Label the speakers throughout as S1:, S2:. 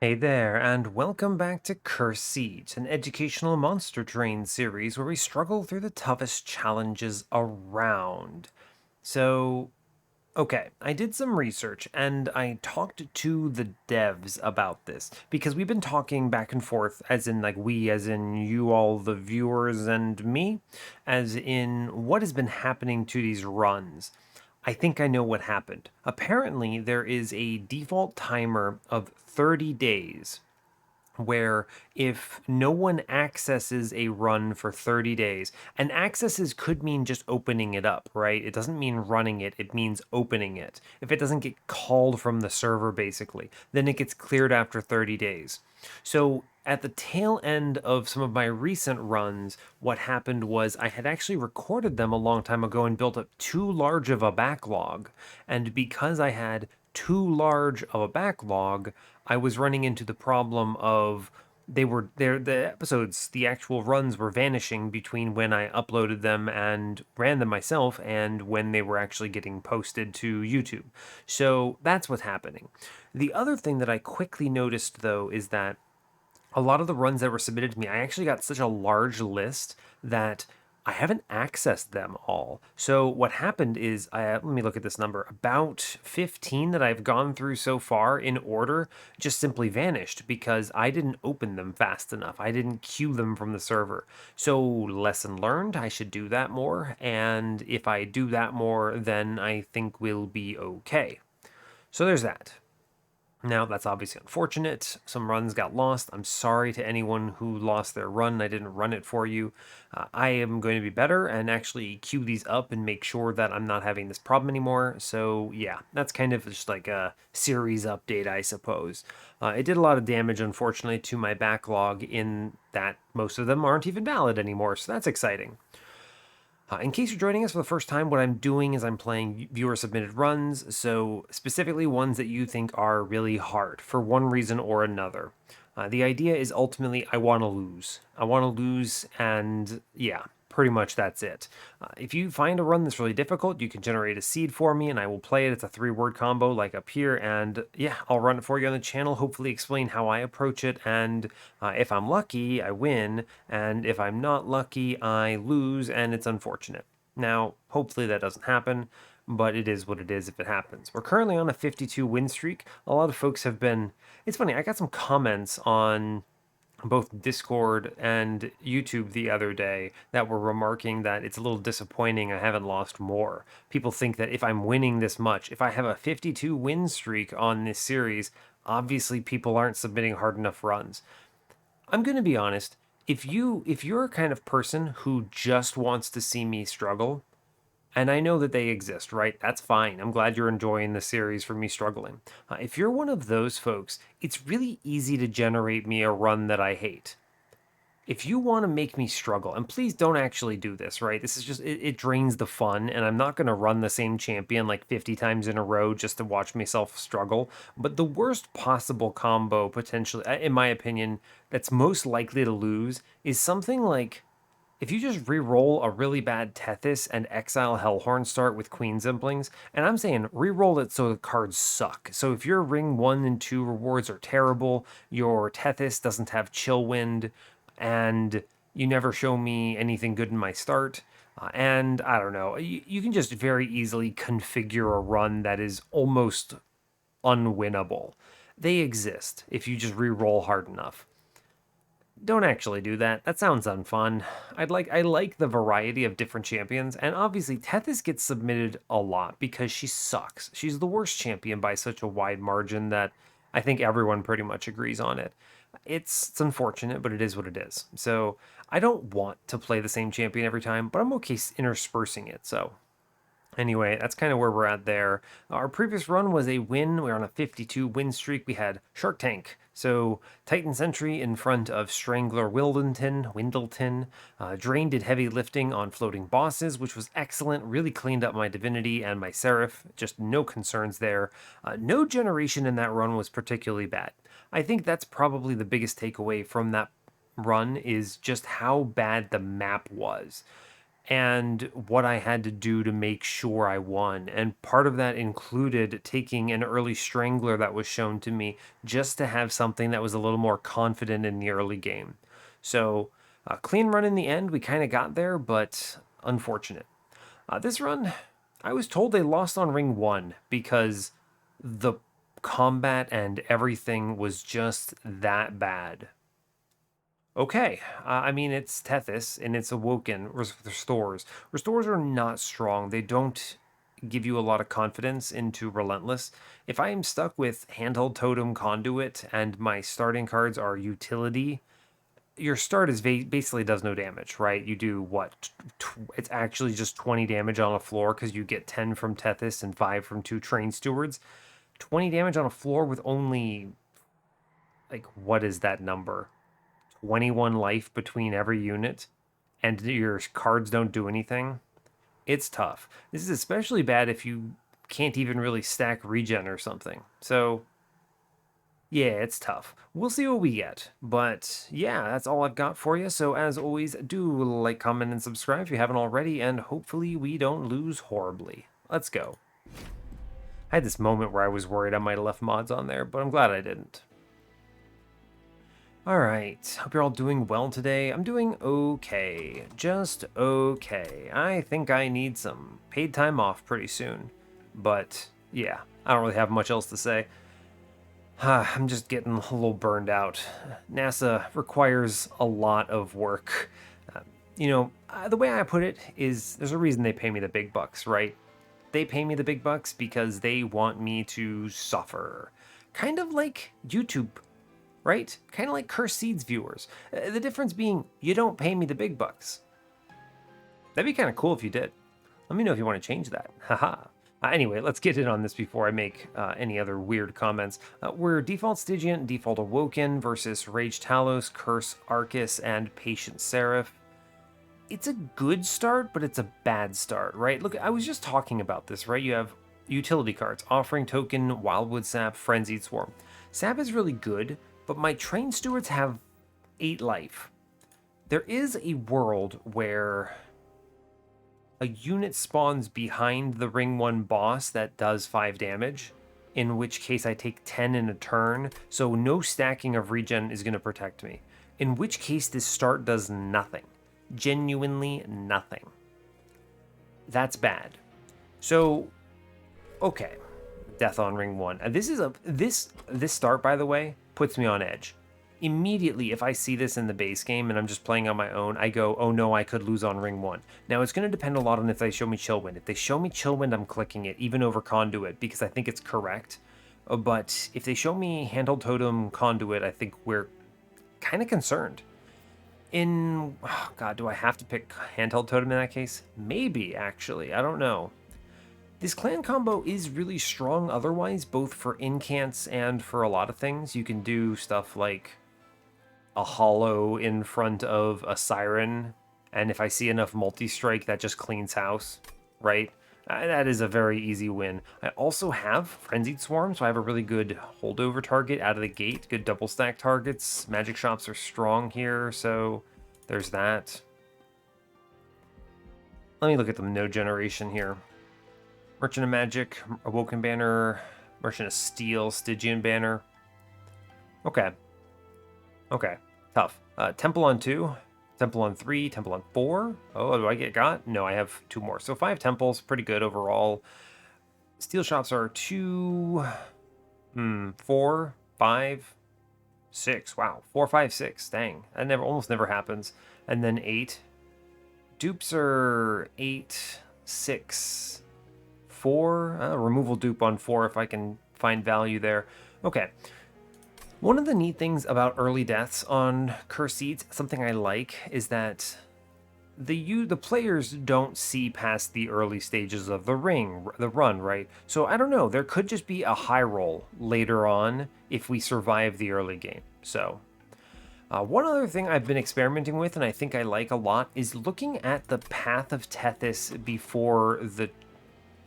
S1: Hey there, and welcome back to Curse Seeds, an educational monster train series where we struggle through the toughest challenges around. So, okay, I did some research and I talked to the devs about this because we've been talking back and forth, as in, like, we, as in you, all the viewers, and me, as in what has been happening to these runs. I think I know what happened. Apparently, there is a default timer of 30 days where if no one accesses a run for 30 days, and accesses could mean just opening it up, right? It doesn't mean running it, it means opening it. If it doesn't get called from the server, basically, then it gets cleared after 30 days. So at the tail end of some of my recent runs, what happened was I had actually recorded them a long time ago and built up too large of a backlog. And because I had too large of a backlog, I was running into the problem of they were there the episodes, the actual runs were vanishing between when I uploaded them and ran them myself and when they were actually getting posted to YouTube. So that's what's happening. The other thing that I quickly noticed though is that a lot of the runs that were submitted to me, I actually got such a large list that I haven't accessed them all. So what happened is, let me look at this number. About 15 that I've gone through so far in order just simply vanished because I didn't open them fast enough. I didn't queue them from the server. So lesson learned, I should do that more. And if I do that more, then I think we'll be okay. So there's that. Now, that's obviously unfortunate. Some runs got lost. I'm sorry to anyone who lost their run. I didn't run it for you. I am going to be better and actually queue these up and make sure that I'm not having this problem anymore. So, yeah, that's kind of just like a series update, I suppose. It did a lot of damage, unfortunately, to my backlog in that most of them aren't even valid anymore. So, that's exciting. In case you're joining us for the first time, what I'm doing is I'm playing viewer submitted runs, so specifically ones that you think are really hard for one reason or another. The idea is ultimately I want to lose. I want to lose, and yeah, pretty much that's it. If you find a run that's really difficult, you can generate a seed for me and I will play it. It's a 3 word combo like up here, and yeah, I'll run it for you on the channel, hopefully explain how I approach it, and if I'm lucky, I win, and if I'm not lucky, I lose, and it's unfortunate. Now, hopefully that doesn't happen, but it is what it is if it happens. We're currently on a 52 win streak. A lot of folks have been. It's funny, I got some comments on both Discord and YouTube the other day that were remarking that it's a little disappointing I haven't lost more. People think that if I'm winning this much, if I have a 52 win streak on this series, obviously people aren't submitting hard enough runs. I'm going to be honest, if you're a kind of person who just wants to see me struggle, and I know that they exist, right? That's fine. I'm glad you're enjoying the series for me struggling. If you're one of those folks, it's really easy to generate me a run that I hate. If you want to make me struggle, and please don't actually do this, right? This is just, it drains the fun, and I'm not going to run the same champion like 50 times in a row just to watch myself struggle. But the worst possible combo, potentially, in my opinion, that's most likely to lose is something like if you just re-roll a really bad Tethys and exile Hellhorn start with Queen Zimplings, and I'm saying re-roll it so the cards suck. So if your ring 1 and 2 rewards are terrible, your Tethys doesn't have Chill Wind, and you never show me anything good in my start, and I don't know, you can just very easily configure a run that is almost unwinnable. They exist if you just re-roll hard enough. Don't actually do that. That sounds unfun. I like the variety of different champions, and obviously Tethys gets submitted a lot because she sucks. She's the worst champion by such a wide margin that I think everyone pretty much agrees on it. It's unfortunate, but it is what it is. So I don't want to play the same champion every time, but I'm okay interspersing it. So anyway, that's kind of where we're at there. Our previous run was a win. We were on a 52 win streak. We had Shark Tank. So Titan Sentry in front of Strangler Windleton. Drain did heavy lifting on floating bosses, which was excellent. Really cleaned up my Divinity and my Seraph. Just no concerns there. No generation in that run was particularly bad. I think that's probably the biggest takeaway from that run is just how bad the map was. and what I had to do to make sure I won. And part of that included taking an early Strangler that was shown to me just to have something that was a little more confident in the early game. So, clean run in the end. We kind of got there, but unfortunate. This run, I was told they lost on ring 1 because the combat and everything was just that bad. Okay, I mean, it's Tethys and it's Awoken restores. Restores are not strong. They don't give you a lot of confidence into Relentless. If I am stuck with Handheld Totem Conduit and my starting cards are Utility, your start is basically does no damage, right? You do what? It's actually just 20 damage on a floor because you get 10 from Tethys and 5 from 2 Train Stewards. 20 damage on a floor with only, like, what is that number? 21 life between every unit, and your cards don't do anything. It's tough. This is especially bad if you can't even really stack regen or something. So, yeah, it's tough. We'll see what we get. But yeah, that's all I've got for you. So as always, do like, comment, and subscribe if you haven't already, and hopefully we don't lose horribly. Let's go. I had this moment where I was worried I might have left mods on there, but I'm glad I didn't. Alright, hope you're all doing well today. I'm doing okay. Just okay. I think I need some paid time off pretty soon. But yeah, I don't really have much else to say. I'm just getting a little burned out. NASA requires a lot of work. The way I put it is there's a reason they pay me the big bucks, right? They pay me the big bucks because they want me to suffer. Kind of like YouTube, right? Kind of like Cursed Seeds viewers. The difference being you don't pay me the big bucks. That'd be kind of cool if you did. Let me know if you want to change that. Haha. Anyway, let's get in on this before I make any other weird comments. We're default Stygian, default Awoken versus Rage Talos, Curse Arcus, and Patient Seraph. It's a good start, but it's a bad start, right? Look, I was just talking about this, right? You have utility cards, Offering Token, Wildwood Sap, Frenzied Swarm. Sap is really good, but my Train Stewards have 8 life. There is a world where a unit spawns behind the ring 1 boss that does 5 damage, in which case I take 10 in a turn, so no stacking of regen is going to protect me. In which case this start does nothing. Genuinely nothing. That's bad. So, okay. Death on ring 1. This start, by the way, puts me on edge. Immediately, if I see this in the base game and I'm just playing on my own, I go, oh no, I could lose on ring 1. Now, it's going to depend a lot on if they show me Chillwind. If they show me Chillwind, I'm clicking it, even over Conduit, because I think it's correct. But if they show me Handheld Totem Conduit, I think we're kind of concerned. Oh god, do I have to pick Handheld Totem in that case? Maybe, actually. I don't know. This clan combo is really strong otherwise, both for incants and for a lot of things. You can do stuff like a hollow in front of a siren, and if I see enough multi-strike, that just cleans house, right? That is a very easy win. I also have Frenzied Swarm, so I have a really good holdover target out of the gate. Good double stack targets. Magic shops are strong here, so there's that. Let me look at the node generation here. Merchant of Magic, Awoken banner, Merchant of Steel, Stygian banner. Okay. Okay, tough. Temple on 2, Temple on 3, Temple on 4. Oh, do I get got? No, I have 2 more. So 5 temples, pretty good overall. Steel shops are 2, 4, 5, 6. Wow, 4, 5, 6. Dang, that almost never happens. And then 8. Dupes are 8, 6, 4. Removal dupe on 4 if I can find value there. Okay. One of the neat things about early deaths on Cursed Seeds, something I like, is that the players don't see past the early stages of the run, right? So I don't know, there could just be a high roll later on if we survive the early game. So one other thing I've been experimenting with, and I think I like a lot, is looking at the path of Tethys before the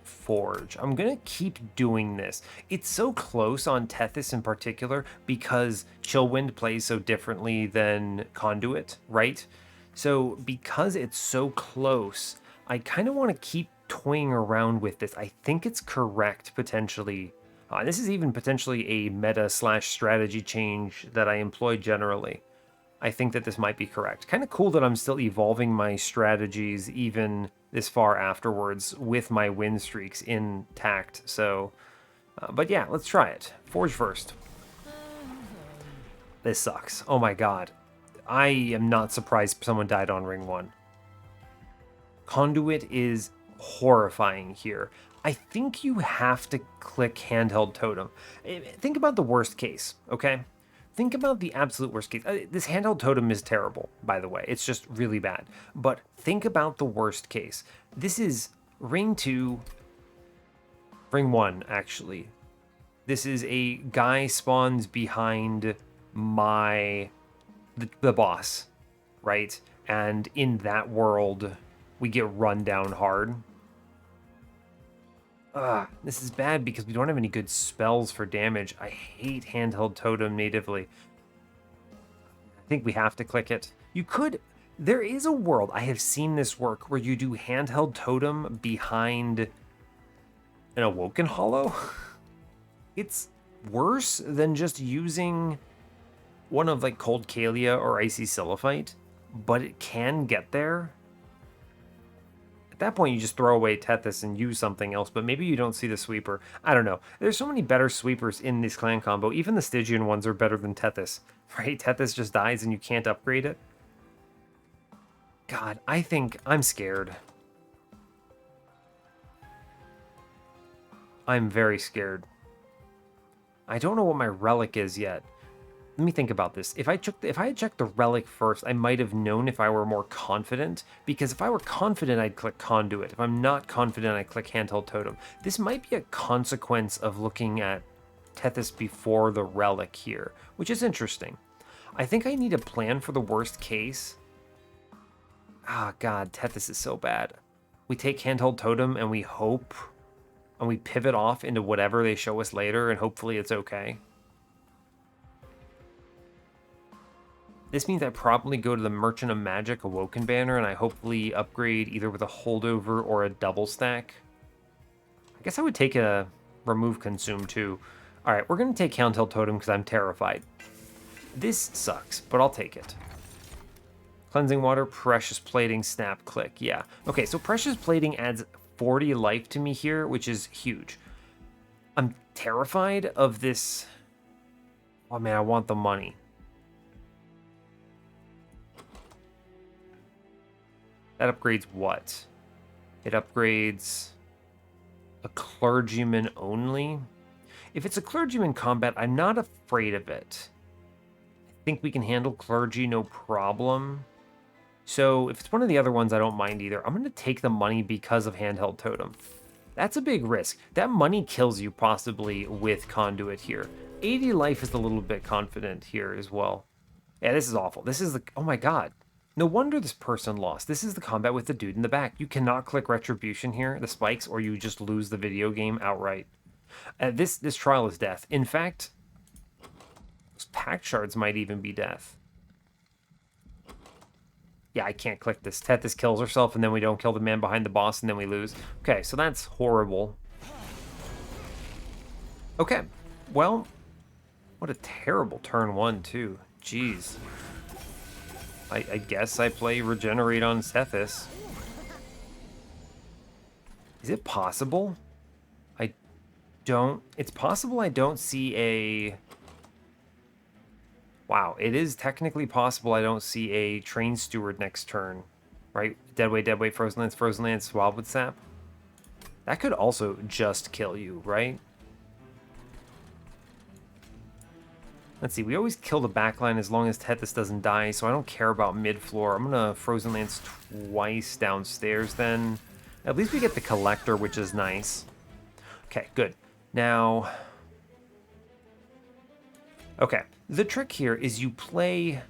S1: Forge. I'm gonna keep doing this. It's so close on Tethys in particular because Chillwind plays so differently than Conduit, right? So because it's so close, I kind of want to keep toying around with this. I think it's correct, potentially. This is even potentially a meta slash strategy change that I employ generally. I think that this might be correct. Kind of cool that I'm still evolving my strategies even this far afterwards with my win streaks intact. So, but yeah, let's try it. Forge first. This sucks. Oh my god. I am not surprised someone died on ring 1. Conduit is horrifying here. I think you have to click handheld totem. Think about the worst case, okay? Think about the absolute worst case. This handheld totem is terrible, by the way. It's just really bad. But think about the worst case. This is ring 2, ring 1, actually. This is a guy spawns behind the boss, right? And in that world, we get run down hard. This is bad because we don't have any good spells for damage. I hate handheld totem natively. I think we have to click it. You could... There is a world, I have seen this work, where you do handheld totem behind an Awoken hollow. It's worse than just using one of like Cold Kalia or Icy Silliphite, but it can get there. At that point, you just throw away Tethys and use something else, but maybe you don't see the sweeper. I don't know. There's so many better sweepers in this clan combo. Even the Stygian ones are better than Tethys, right? Tethys just dies and you can't upgrade it. God, I think I'm scared. I'm very scared. I don't know what my relic is yet. Let me think about this. If I had checked the relic first, I might have known if I were more confident, because if I were confident, I'd click Conduit. If I'm not confident, I click Handheld Totem. This might be a consequence of looking at Tethys before the relic here, which is interesting. I think I need a plan for the worst case. God, Tethys is so bad. We take Handheld Totem and we hope, and we pivot off into whatever they show us later, and hopefully it's okay. This means I probably go to the Merchant of Magic Awoken banner, and I hopefully upgrade either with a holdover or a double stack. I guess I would take a remove consume too. All right, we're going to take Handheld Totem because I'm terrified. This sucks, but I'll take it. Cleansing Water, Precious Plating, Snap, Click. Yeah. Okay, so Precious Plating adds 40 life to me here, which is huge. I'm terrified of this. Oh man, I want the money. That upgrades what? It upgrades a clergyman only. If it's a clergyman combat, I'm not afraid of it. I think we can handle clergy no problem. So if it's one of the other ones, I don't mind either. I'm going to take the money because of Handheld Totem. That's a big risk. That money kills you possibly with Conduit here. 80 life is a little bit confident here as well. Yeah, this is awful. This is the... Oh my god. No wonder this person lost. This is the combat with the dude in the back. You cannot click Retribution here, the spikes, or you just lose the video game outright. This trial is death. In fact, those pact shards might even be death. Yeah, I can't click this. Tethys kills herself, and then we don't kill the man behind the boss, and then we lose. Okay, so that's horrible. Okay, well, what a terrible turn 1, too. Jeez. I guess I play Regenerate on Tethys. Is it possible? It's possible I don't see a... Wow, it is technically possible I don't see a Train Steward next turn. Right? Dead weight, Frozen Lance, Swab with Sap. That could also just kill you, right? Let's see, we always kill the backline as long as Tethys doesn't die, so I don't care about mid-floor. I'm gonna Frozen Lance twice downstairs then. At least we get the Collector, which is nice. Okay, good. Now... Okay, the trick here is you play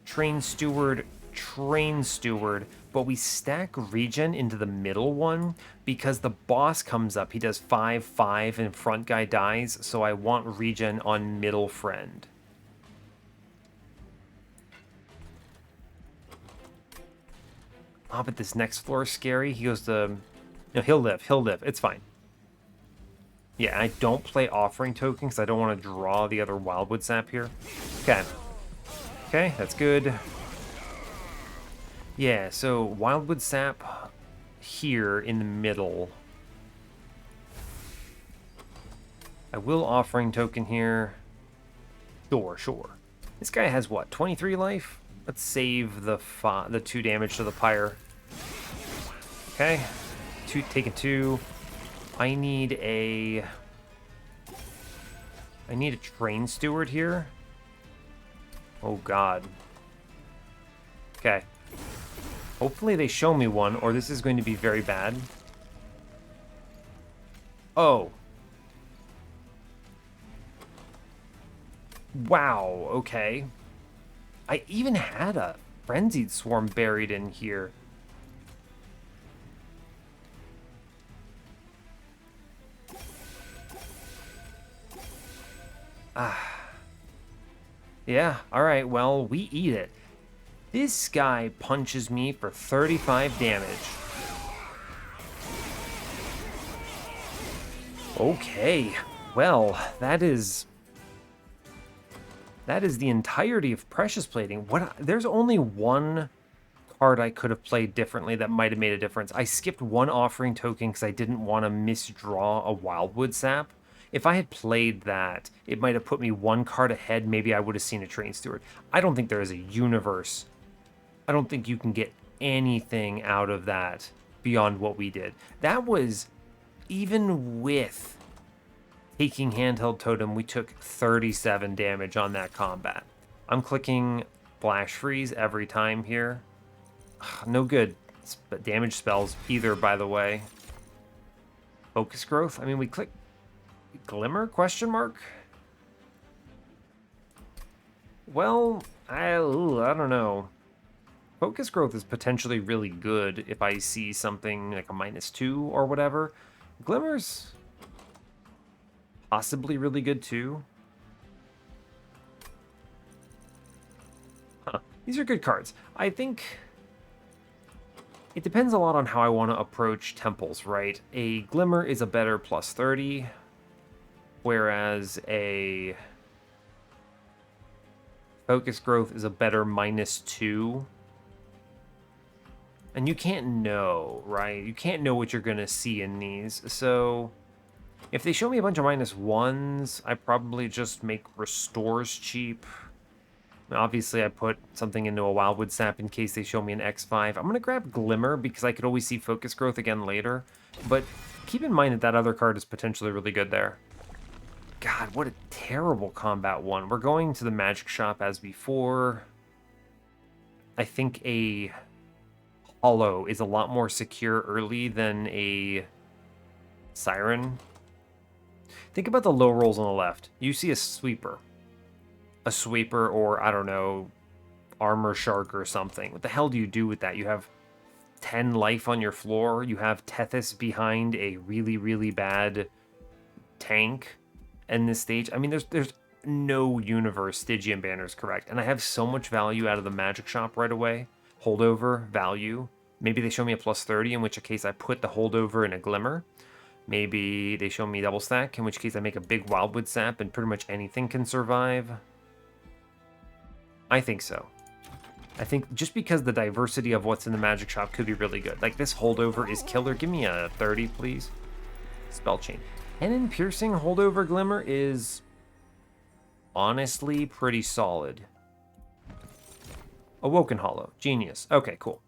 S1: Train Steward, but we stack Regen into the middle one because the boss comes up. He does 5/5 and front guy dies, so I want Regen on middle friend. Oh, but this next floor is scary. He goes to... No, he'll live. He'll live. It's fine. Yeah, I don't play Offering Token because I don't want to draw the other Wildwood Sap here. Okay. Okay, that's good. Yeah, so Wildwood Sap here in the middle. I will Offering Token here. Sure, sure. This guy has what, 23 life? Let's save the 2 damage to the pyre. Okay. Taking 2. I need a train steward here. Oh god. Okay. Hopefully they show me one, or this is going to be very bad. Oh. Wow, okay. I even had a Frenzied Swarm buried in here. Yeah, alright, well, we eat it. This guy punches me for 35 damage. Okay, well, that is the entirety of Precious Plating. There's only one card I could have played differently that might have made a difference. I skipped one Offering Token because I didn't want to misdraw a Wildwood Sap. If I had played that, it might have put me one card ahead. Maybe I would have seen a Train Steward. I don't think there is a universe. I don't think you can get anything out of that beyond what we did. That was, even with taking Handheld Totem, we took 37 damage on that combat. I'm clicking Flash Freeze every time here. No good damage spells either, by the way. Focus Growth? I mean, we click Glimmer? Question mark? Well, I don't know. Focus Growth is potentially really good if I see something like a -2 or whatever. Glimmer's possibly really good too. Huh. These are good cards. I think it depends a lot on how I want to approach temples, right? A Glimmer is a better +30, whereas a Focus Growth is a better -2. And you can't know, right? You can't know what you're going to see in these. So if they show me a bunch of -1s, I probably just make Restores cheap. Obviously, I put something into a Wildwood Sap in case they show me an X5. I'm going to grab Glimmer because I could always see Focus Growth again later. But keep in mind that that other card is potentially really good there. God, what a terrible combat one. We're going to the magic shop as before. I think a Hollow is a lot more secure early than a Siren. Think about the low rolls on the left. You see a Sweeper. A Sweeper or, I don't know, Armor Shark or something. What the hell do you do with that? You have 10 life on your floor. You have Tethys behind a really, really bad tank in this stage. I mean, there's no universe Stygian banners correct. And I have so much value out of the magic shop right away. Holdover value. Maybe they show me a +30, in which case I put the holdover in a Glimmer. Maybe they show me double stack, in which case I make a big Wildwood Sap and pretty much anything can survive. I think so. I think just because the diversity of what's in the magic shop could be really good. Like this holdover is killer. Give me a 30, please. Spell chain. Cannon Piercing holdover Glimmer is honestly pretty solid. Awoken Hollow. Genius. Okay, cool.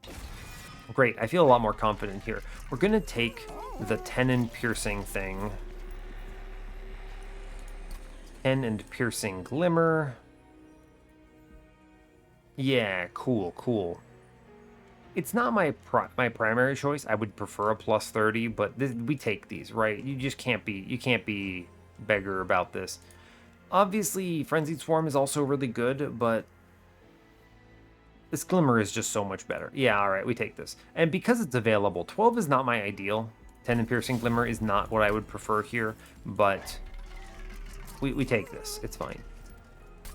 S1: Great. I feel a lot more confident here. We're going to take the Tenon Piercing thing. Tenon Piercing Glimmer. Yeah, cool, cool. It's not my primary choice. I would prefer a +30, but we take these, right? You just can't be beggar about this. Obviously, Frenzied Swarm is also really good, but this Glimmer is just so much better. Yeah, all right, we take this. And because it's available, 12 is not my ideal. Tenon Piercing Glimmer is not what I would prefer here, but we take this. It's fine.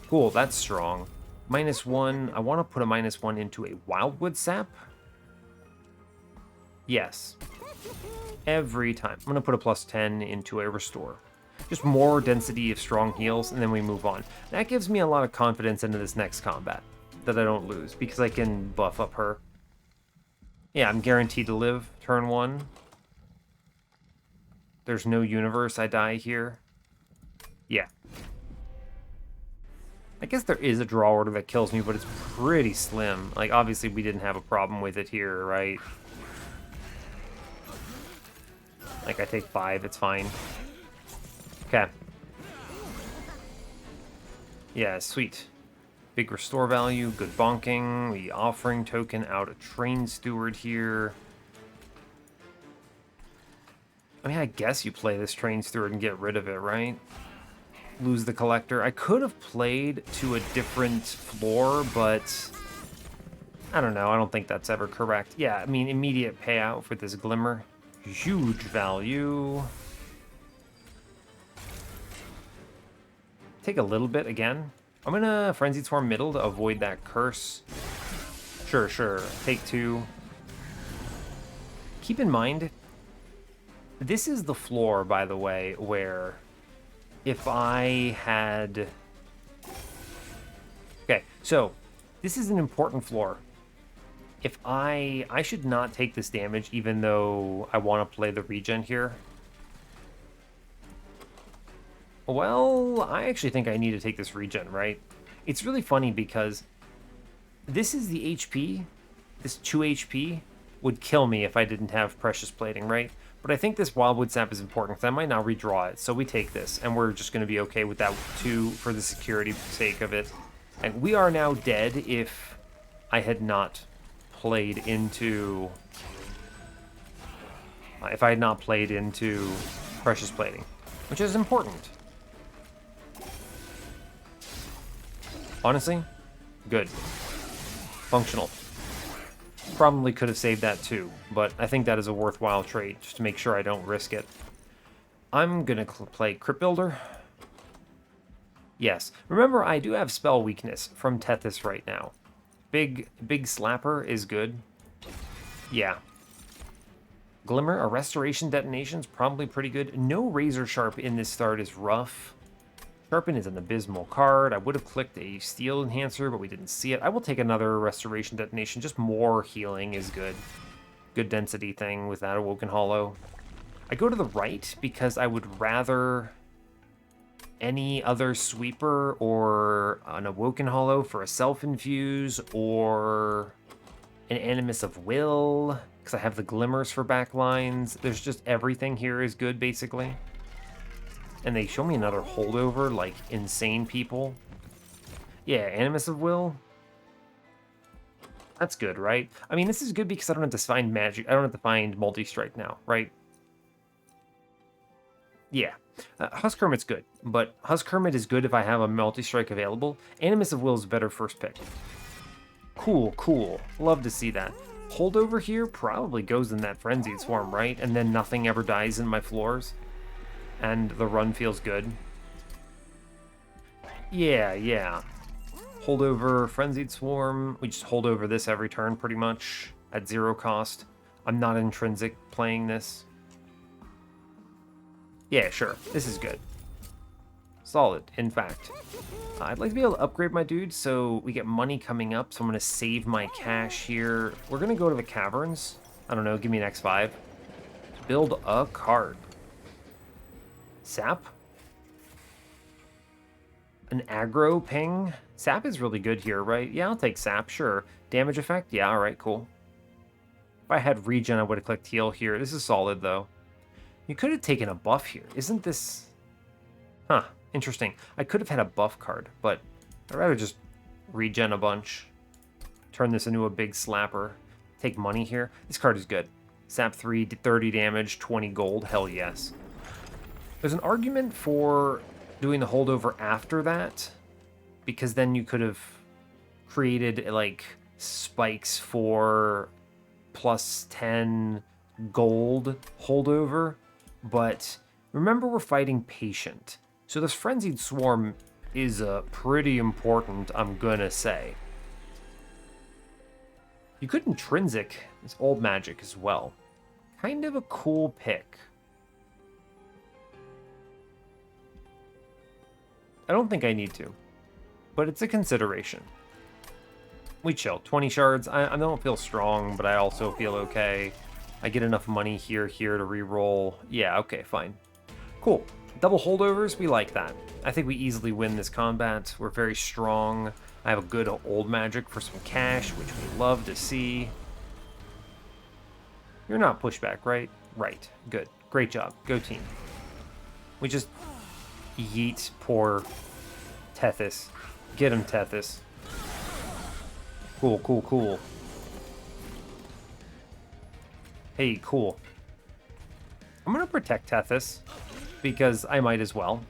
S1: Cool, that's strong. -1. I want to put a -1 into a Wildwood Sap. Yes. Every time. I'm going to put a +10 into a restore. Just more density of strong heals, and then we move on. That gives me a lot of confidence into this next combat, that I don't lose, because I can buff up her. Yeah, I'm guaranteed to live turn 1. There's no universe I die here. Yeah. I guess there is a draw order that kills me, but it's pretty slim. Like, obviously we didn't have a problem with it here, right? Like, I take 5, it's fine. Okay. Yeah, sweet. Big restore value, good bonking. The offering token out a train steward here. I mean, I guess you play this train steward and get rid of it, right? Lose the collector. I could have played to a different floor, but I don't know. I don't think that's ever correct. Yeah, I mean, immediate payout for this glimmer. Huge value. Take a little bit again. I'm gonna Frenzied Swarm middle to avoid that curse. Sure. Take 2. Keep in mind, this is the floor, by the way, where if I had... Okay, so this is an important floor. If I should not take this damage, even though I want to play the regen here. Well, I actually think I need to take this regen, right? It's really funny because this is the HP. This 2 HP would kill me if I didn't have Precious Plating, right? But I think this Wildwood Sap is important because I might not redraw it. So we take this, and we're just going to be okay with that 2 for the security sake of it. And we are now dead if I had not played into... if I had not played into Precious Plating, which is important. Honestly, good. Functional. Probably could have saved that too, but I think that is a worthwhile trade, just to make sure I don't risk it. I'm gonna play Crypt Builder. Yes. Remember, I do have spell weakness from Tethys right now. Big Slapper is good. Yeah. Glimmer, a Restoration Detonation is probably pretty good. No Razor Sharp in this start is rough. Sharpen is an abysmal card. I would have clicked a Steel Enhancer, but we didn't see it. I will take another Restoration Detonation. Just more healing is good. Good density thing with that Awoken Hollow. I go to the right because I would rather any other Sweeper or an Awoken Hollow for a Self-Infuse or an Animus of Will because I have the Glimmers for backlines. There's just everything here is good, basically. And they show me another holdover, like insane people. Yeah, Animus of Will. That's good, right? I mean, this is good because I don't have to find magic. I don't have to find multi-strike now, right? Yeah. Husk Hermit's good, but Husk Hermit is good if I have a multi-strike available. Animus of Will is a better first pick. Cool. Love to see that. Holdover here probably goes in that Frenzied Swarm, right? And then nothing ever dies in my floors. And the run feels good. Yeah. Holdover, Frenzied Swarm. We just hold over this every turn, pretty much, at 0 cost. I'm not intrinsic playing this. Yeah, sure. This is good. Solid, in fact. I'd like to be able to upgrade my dude, so we get money coming up, so I'm going to save my cash here. We're going to go to the caverns. I don't know, give me an X5. Build a card. Sap? An aggro ping? Sap is really good here, right? Yeah, I'll take Sap, sure. Damage effect? Yeah, alright, cool. If I had regen, I would have clicked heal here. This is solid, though. You could have taken a buff here. Isn't this... Huh, interesting. I could have had a buff card, but I'd rather just regen a bunch. Turn this into a big slapper. Take money here. This card is good. Sap 3, 30 damage, 20 gold. Hell yes. There's an argument for doing the holdover after that, because then you could have created, like, spikes for +10 gold holdover, but remember we're fighting Patient. So this Frenzied Swarm is pretty important, I'm gonna say. You could intrinsic this old magic as well. Kind of a cool pick. I don't think I need to, but it's a consideration. We chill. 20 shards. I don't feel strong, but I also feel okay. I get enough money here to re-roll. Yeah, okay, fine. Cool. Double holdovers, we like that. I think we easily win this combat. We're very strong. I have a good old magic for some cash, which we love to see. You're not pushback, right? Right. Good. Great job. Go team. We just yeet poor Tethys. Get him, Tethys. Cool, cool, cool. Hey, cool. I'm going to protect Tethys because I might as well.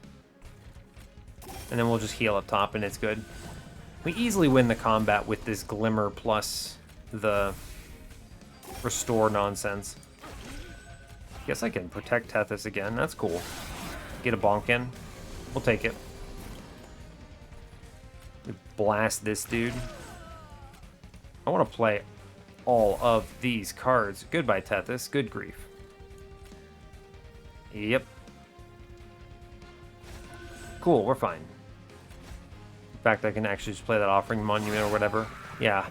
S1: And then we'll just heal up top and it's good. We easily win the combat with this Glimmer plus the restore nonsense. Guess I can protect Tethys again. That's cool. Get a bonk in. We'll take it. We blast this dude. I want to play all of these cards. Goodbye, Tethys. Good grief. Yep. Cool, we're fine. In fact, I can actually just play that Offering Monument or whatever. Yeah.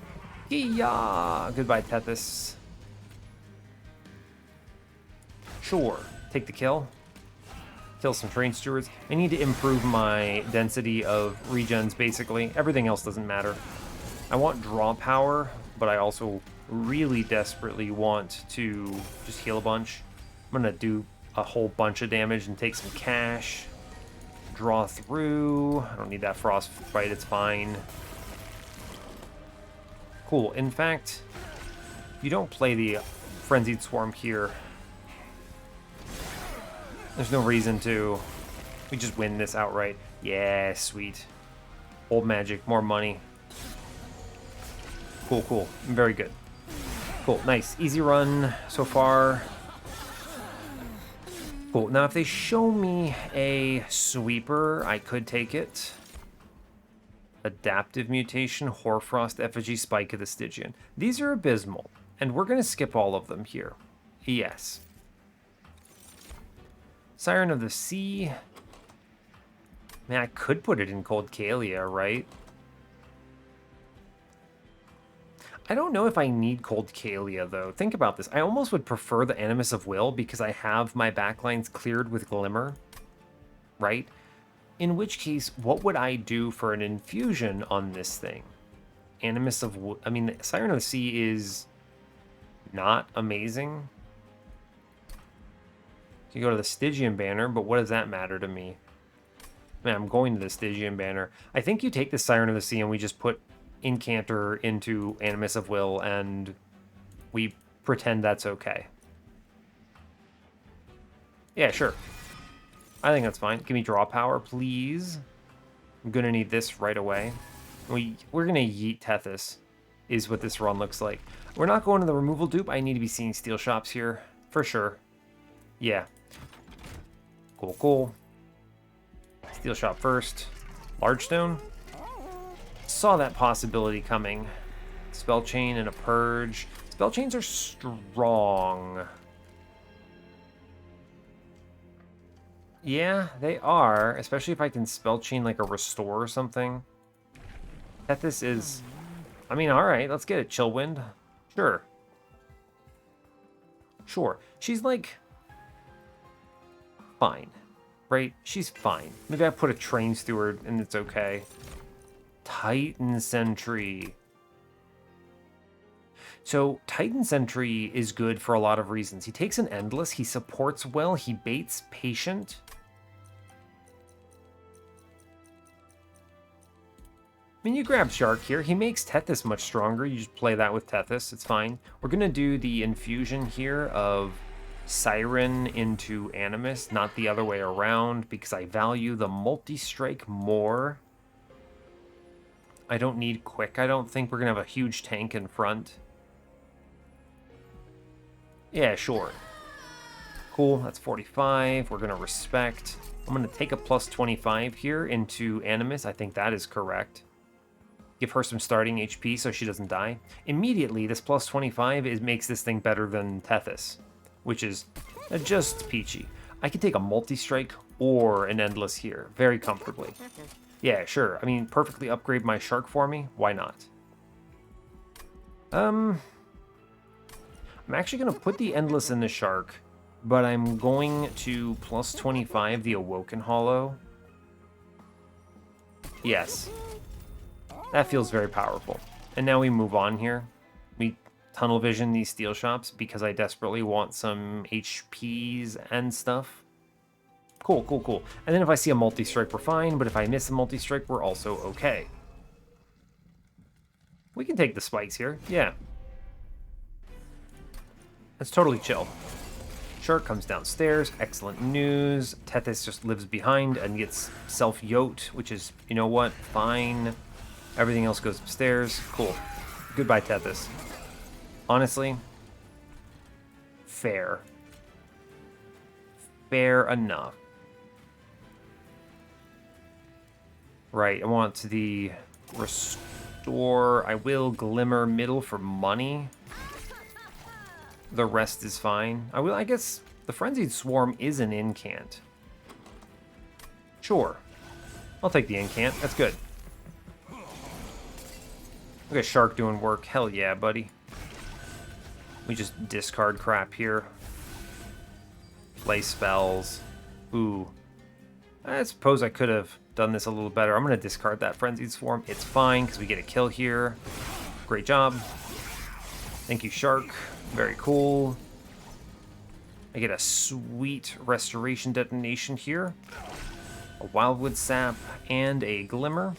S1: Yeah. Goodbye, Tethys. Sure. Take the kill. Kill some Train Stewards. I need to improve my density of regens, basically. Everything else doesn't matter. I want draw power, but I also really desperately want to just heal a bunch. I'm going to do a whole bunch of damage and take some cash. Draw through. I don't need that frostbite, it's fine. Cool. In fact, you don't play the Frenzied Swarm here. There's no reason to. We just win this outright. Yeah, sweet. Old magic, more money. Cool, cool. Very good. Cool, nice. Easy run so far. Cool. Now, if they show me a sweeper, I could take it. Adaptive Mutation, Hoarfrost, Effigy, Spike of the Stygian. These are abysmal, and we're going to skip all of them here. Yes. Siren of the Sea. Man, I could put it in Cold Kalia, right? I don't know if I need Cold Kalia, though. Think about this. I almost would prefer the Animus of Will because I have my backlines cleared with Glimmer, right? In which case, what would I do for an infusion on this thing? Animus of Will... I mean, Siren of the Sea is not amazing. You go to the Stygian banner, but what does that matter to me? Man, I'm going to the Stygian banner. I think you take the Siren of the Sea and we just put Incanter into Animus of Will and we pretend that's okay. Yeah, sure. I think that's fine. Give me draw power, please. I'm gonna need this right away. We're gonna yeet Tethys, is what this run looks like. We're not going to the removal dupe. I need to be seeing steel shops here, for sure. Yeah. Cool, cool. Steel shop first. Large stone. Saw that possibility coming. Spell chain and a purge. Spell chains are strong. Yeah, they are, especially if I can spell chain like a restore or something. Tethys is... I mean, alright, let's get it, Chillwind. Sure. Sure. She's like... fine. Right? She's fine. Maybe I put a Train Steward and it's okay. Titan Sentry. So, Titan Sentry is good for a lot of reasons. He takes an Endless, he supports well, he baits Patient. I mean, you grab Shark here. He makes Tethys much stronger. You just play that with Tethys. It's fine. We're going to do the infusion here of Siren into Animus, not the other way around, because I value the multi-strike more. I don't need Quick. I don't think we're going to have a huge tank in front. Yeah, sure. Cool, that's 45. We're going to respect. I'm going to take a plus 25 here into Animus. I think that is correct. Give her some starting HP so she doesn't die. Immediately, this plus 25 makes this thing better than Tethys. which is just peachy. I can take a multi-strike or an endless here very comfortably. Yeah, sure. I mean, perfectly upgrade my shark for me. Why not? I'm actually going to put the endless in the shark, but I'm going to plus 25 the Awoken Hollow. Yes. That feels very powerful. And now we move on here. We tunnel vision these steel shops because I desperately want some HPs and stuff. Cool, cool, cool. And then if I see a multi-strike, we're fine, but if I miss a multi-strike, we're also okay. We can take the spikes here, yeah. That's totally chill. Shark comes downstairs, excellent news. Tethys just lives behind and gets self-yoked, which is, you know what, fine. Everything else goes upstairs, cool. Goodbye, Tethys. Honestly, fair. Fair enough. Right, I want the restore. I will glimmer middle for money. The rest is fine. I guess the Frenzied Swarm is an incant. Sure. I'll take the incant. That's good. Look at Shark doing work. Hell yeah, buddy. We just discard crap here. Play spells. Ooh. I suppose I could have done this a little better. I'm going to discard that Frenzied Swarm. It's fine because we get a kill here. Great job. Thank you, Shark. Very cool. I get a sweet restoration detonation here. A Wildwood Sap and a Glimmer.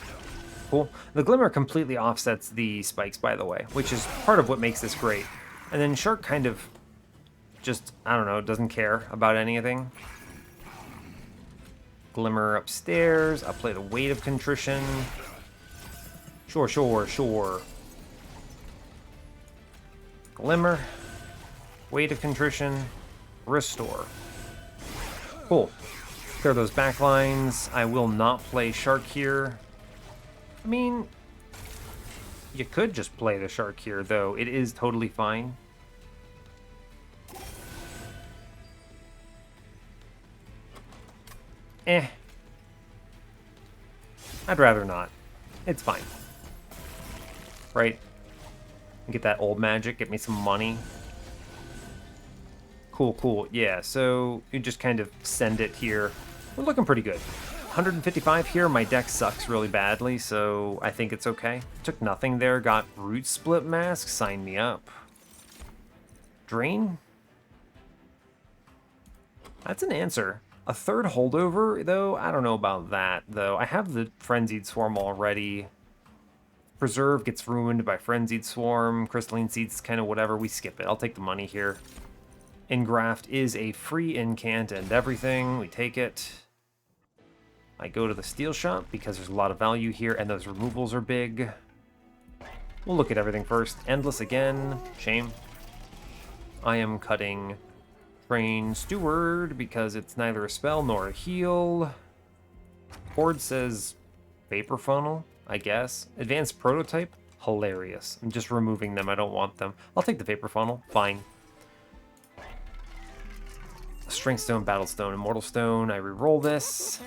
S1: Cool. The Glimmer completely offsets the spikes, by the way, which is part of what makes this great. And then Shark kind of just, I don't know, doesn't care about anything. Glimmer upstairs. I'll play the Weight of Contrition. Sure, sure, sure. Glimmer. Weight of Contrition. Restore. Cool. Clear those backlines. I will not play Shark here. I mean, you could just play the Shark here, though. It is totally fine. I'd rather not. It's fine. Right? Get that old magic, get me some money. Cool, cool. Yeah, so you just kind of send it here. We're looking pretty good. 155 here. My deck sucks really badly, so I think it's okay. Took nothing there. Got Root Split Mask. Sign me up. Drain? That's an answer. A third holdover, though? I don't know about that, though. I have the Frenzied Swarm already. Preserve gets ruined by Frenzied Swarm. Crystalline Seeds, kind of whatever. We skip it. I'll take the money here. Engraft is a free incant and everything. We take it. I go to the steel shop because there's a lot of value here and those removals are big. We'll look at everything first. Endless again. Shame. I am cutting Train Steward because it's neither a spell nor a heal. Board says Vapor Funnel, I guess. Advanced Prototype. Hilarious. I'm just removing them. I don't want them. I'll take the Vapor Funnel. Fine. Strength Stone, Battle Stone, Immortal Stone. I reroll this.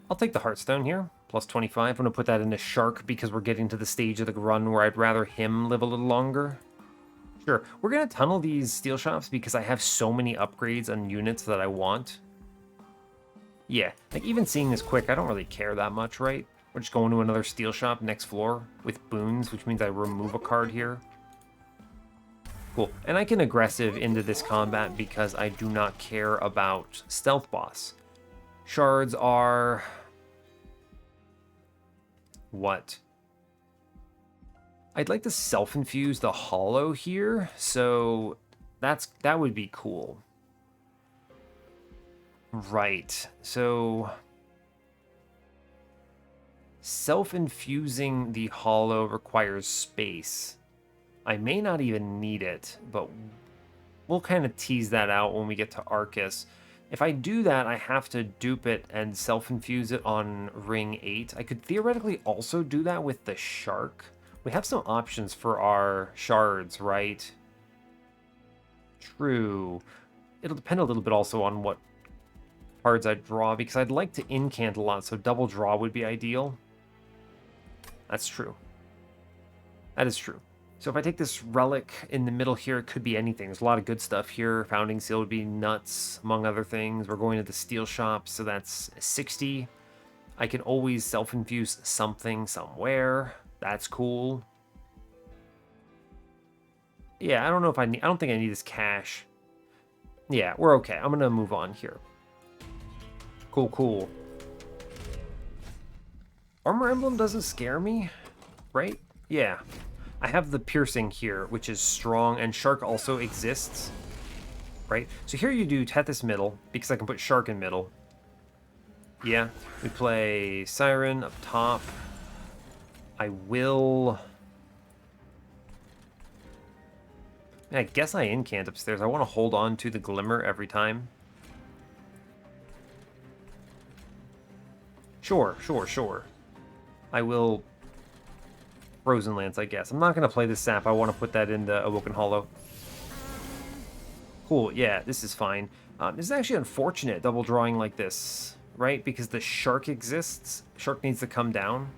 S1: I'll take the Heartstone here. Plus 25. I'm going to put that into Shark because we're getting to the stage of the run where I'd rather him live a little longer. Sure. We're going to tunnel these steel shops because I have so many upgrades on units that I want. Yeah. Like, even seeing this quick, I don't really care that much, right? We're just going to another steel shop next floor with boons, which means I remove a card here. Cool. And I can aggressive into this combat because I do not care about Stealth Boss. Shards are... what? I'd like to self-infuse the Hollow here, so that would be cool. Right, so... self-infusing the Hollow requires space. I may not even need it, but we'll kind of tease that out when we get to Arcus. If I do that, I have to dupe it and self-infuse it on Ring 8. I could theoretically also do that with the Shark. We have some options for our shards, right? True. it'll depend a little bit also on what cards I draw, because I'd like to incant a lot, so double draw would be ideal. That's true. That is true. So if I take this relic in the middle here, it could be anything. There's a lot of good stuff here. Founding Seal would be nuts, among other things. We're going to the steel shop, so that's 60. I can always self-infuse something somewhere. That's cool. Yeah, I don't know if I don't think I need this cash. Yeah, we're okay. I'm gonna move on here. Cool, cool. Armor Emblem doesn't scare me, right? Yeah. I have the piercing here, which is strong, and Shark also exists, right? So here you do Tethys middle, because I can put Shark in middle. Yeah, we play Siren up top. I will... I guess I incant upstairs. I want to hold on to the Glimmer every time. Sure. I will... Frozen Lance, I guess. I'm not going to play this sap. I want to put that in the Awoken Hollow. Cool, yeah, this is fine. This is actually unfortunate, double drawing like this, right? Because the Shark exists. Shark needs to come down.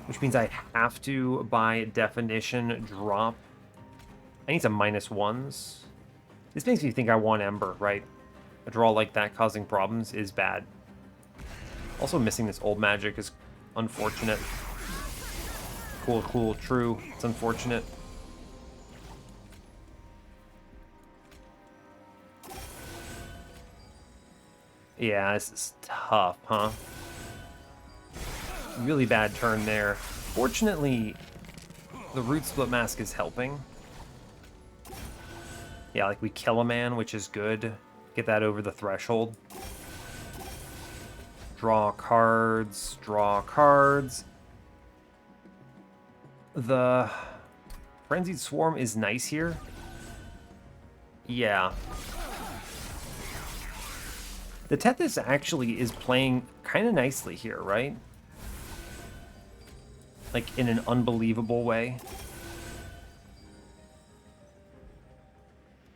S1: Which means I have to, by definition, drop. I need some -1s. This makes me think I want Ember, right? A draw like that causing problems is bad. Also missing this old magic is unfortunate. Cool, true. It's unfortunate. Yeah, this is tough, huh? Really bad turn there. Fortunately, the Root Split Mask is helping. Yeah, like we kill a man, which is good. Get that over the threshold. Draw cards. The Frenzied Swarm is nice here. Yeah. The Tethys actually is playing kind of nicely here, right? Like, in an unbelievable way.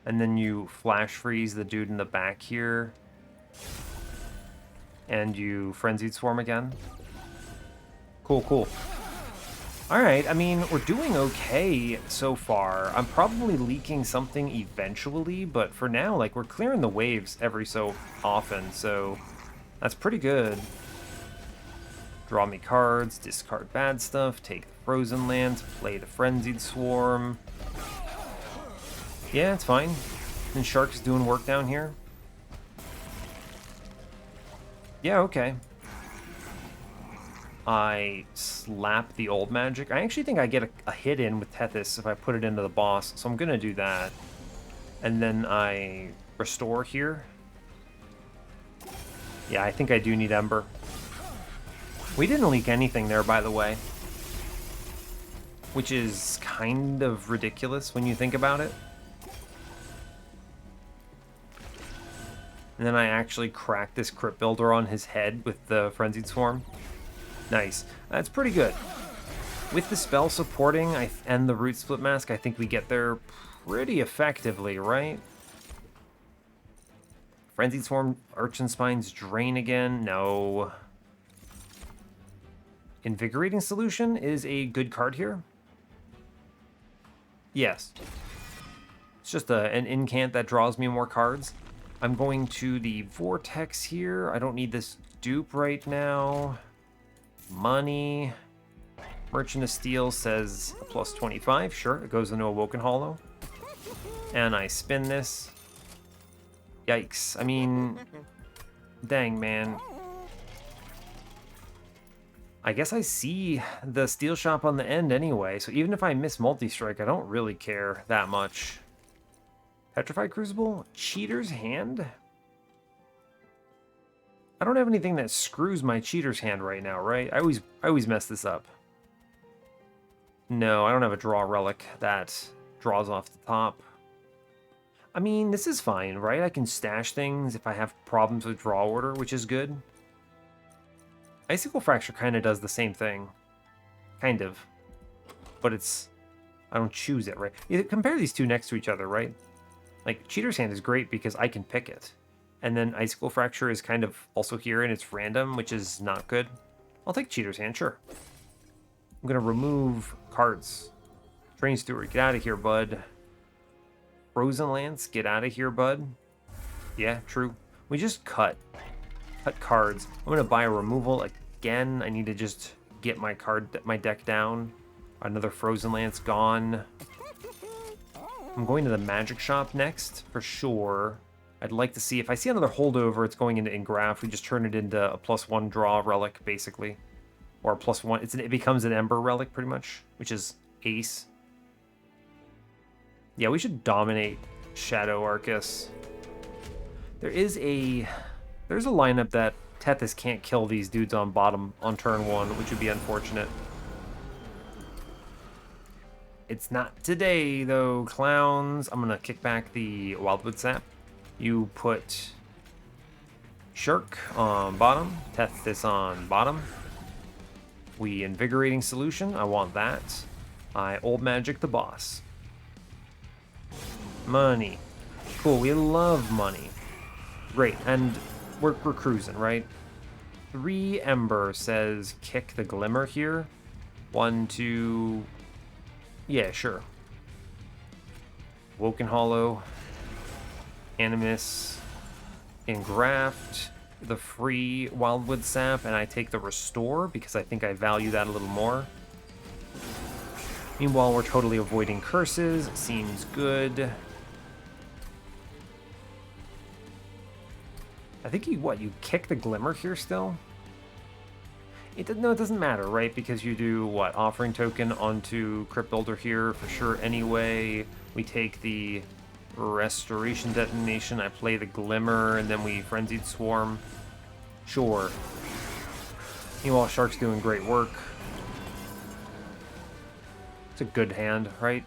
S1: And then you flash freeze the dude in the back here. And you Frenzied Swarm again. Cool. Alright, I mean, we're doing okay so far. I'm probably leaking something eventually, but for now, like, we're clearing the waves every so often, so that's pretty good. Draw me cards, discard bad stuff, take the Frozen Lands, play the Frenzied Swarm. Yeah, it's fine. And Shark's doing work down here. Yeah, okay. I slap the old magic. I actually think I get a hit in with Tethys if I put it into the boss, so I'm gonna do that. And then I restore here. Yeah, I think I do need Ember. We didn't leak anything there, by the way. Which is kind of ridiculous when you think about it. And then I actually cracked this Crypt Builder on his head with the Frenzied Swarm. Nice. That's pretty good. With the spell supporting and the Root Split Mask, I think we get there pretty effectively, right? Frenzied Swarm, Urchin Spine's Drain again. No. Invigorating Solution is a good card here. Yes. It's just an incant that draws me more cards. I'm going to the Vortex here. I don't need this dupe right now. Money. Merchant of Steel says a plus 25. Sure, it goes into Awoken Hollow. And I spin this. Yikes. I mean, dang, man. I guess I see the steel shop on the end anyway, so even if I miss multi-strike, I don't really care that much. Petrified Crucible? Cheater's Hand? I don't have anything that screws my Cheater's Hand right now, right? I always mess this up. No, I don't have a draw relic that draws off the top. I mean, this is fine, right? I can stash things if I have problems with draw order, which is good. Icicle Fracture kind of does the same thing. Kind of. But it's... I don't choose it, right? You compare these two next to each other, right? Like, Cheater's Hand is great because I can pick it. And then Icicle Fracture is kind of also here, and it's random, which is not good. I'll take Cheater's Hand, sure. I'm going to remove cards. Train Steward, get out of here, bud. Frozen Lance, get out of here, bud. Yeah, true. We just cut cards. I'm going to buy a removal again. I need to just get my deck down. Another Frozen Lance gone. I'm going to the magic shop next, for sure. I'd like to see, if I see another holdover, it's going into Engraft. We just turn it into a +1 draw relic, basically. Or a +1, it becomes an Ember relic, pretty much, which is ace. Yeah, we should dominate Shadow Arcus. There's a lineup that Tethys can't kill these dudes on bottom on turn 1, which would be unfortunate. It's not today, though, clowns. I'm going to kick back the Wildwood Sap. You put Shirk on bottom, Tethys on bottom. We Invigorating Solution, I want that. I Old Magic the boss. Money. Cool, we love money. Great, and we're cruising, right? 3 Ember says kick the Glimmer here. 1, 2... Yeah, sure. Woken Hollow. Animus. Engraft. The free Wildwood Sap, and I take the Restore because I think I value that a little more. Meanwhile, we're totally avoiding curses. Seems good. I think you kick the Glimmer here still? No, it doesn't matter, right? Because you do, what, Offering Token onto Crypt Builder here for sure anyway. We take the Restoration Detonation, I play the Glimmer, and then we Frenzied Swarm. Sure. Meanwhile, Shark's doing great work. It's a good hand, right?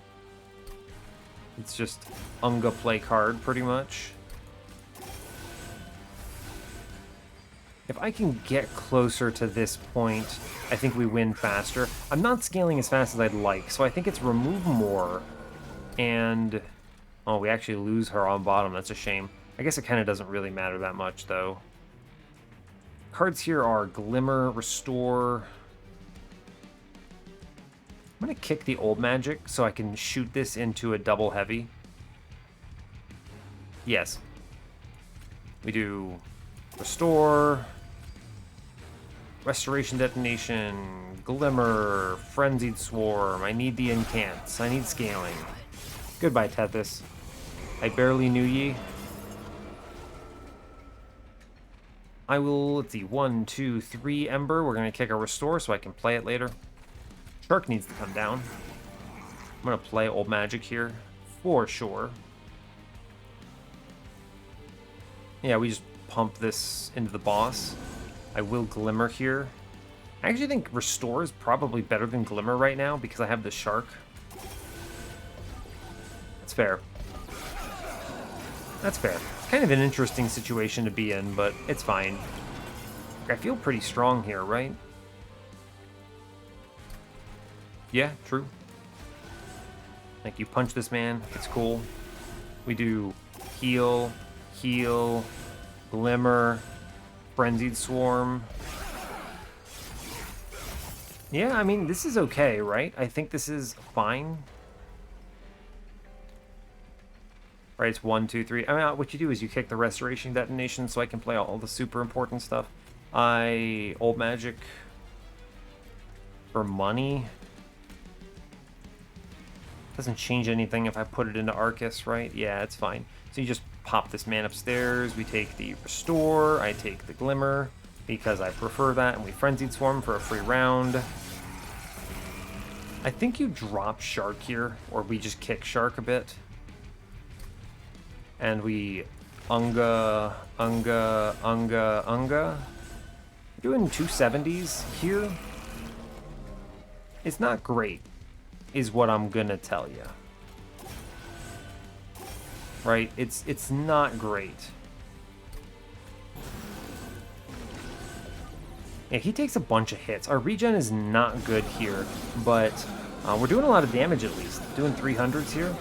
S1: It's just Unga play card, pretty much. If I can get closer to this point, I think we win faster. I'm not scaling as fast as I'd like, so I think it's remove more. And... oh, we actually lose her on bottom. That's a shame. I guess it kind of doesn't really matter that much, though. Cards here are Glimmer, Restore. I'm going to kick the Old Magic so I can shoot this into a double heavy. Yes. We do Restore... Restoration Detonation, Glimmer, Frenzied Swarm. I need the incants. I need scaling. Goodbye, Tethys. I barely knew ye. I will, let's see, 1, 2, 3 Ember. We're going to kick a Restore so I can play it later. Shark needs to come down. I'm going to play Old Magic here, for sure. Yeah, we just pump this into the boss. I will Glimmer here. I actually think Restore is probably better than Glimmer right now because I have the Shark. That's fair. That's fair. It's kind of an interesting situation to be in, but it's fine. I feel pretty strong here, right? Yeah, true. Like, you punch this man, it's cool. We do heal, heal, Glimmer, Frenzied Swarm. Yeah, I mean, this is okay, right? I think this is fine. Right, it's 1, 2, 3. I mean, what you do is you kick the Restoration Detonation so I can play all the super important stuff. I Old Magic for money. Doesn't change anything if I put it into Arcus, right? Yeah, it's fine. So you just pop this man upstairs. We take the Restore. I take the Glimmer because I prefer that. And we Frenzied Swarm for a free round. I think you drop Shark here, or we just kick Shark a bit. And we Unga. Doing 270s here. It's not great, is what I'm gonna tell you. Right? It's not great. Yeah, he takes a bunch of hits. Our regen is not good here, but we're doing a lot of damage at least. Doing 300s here.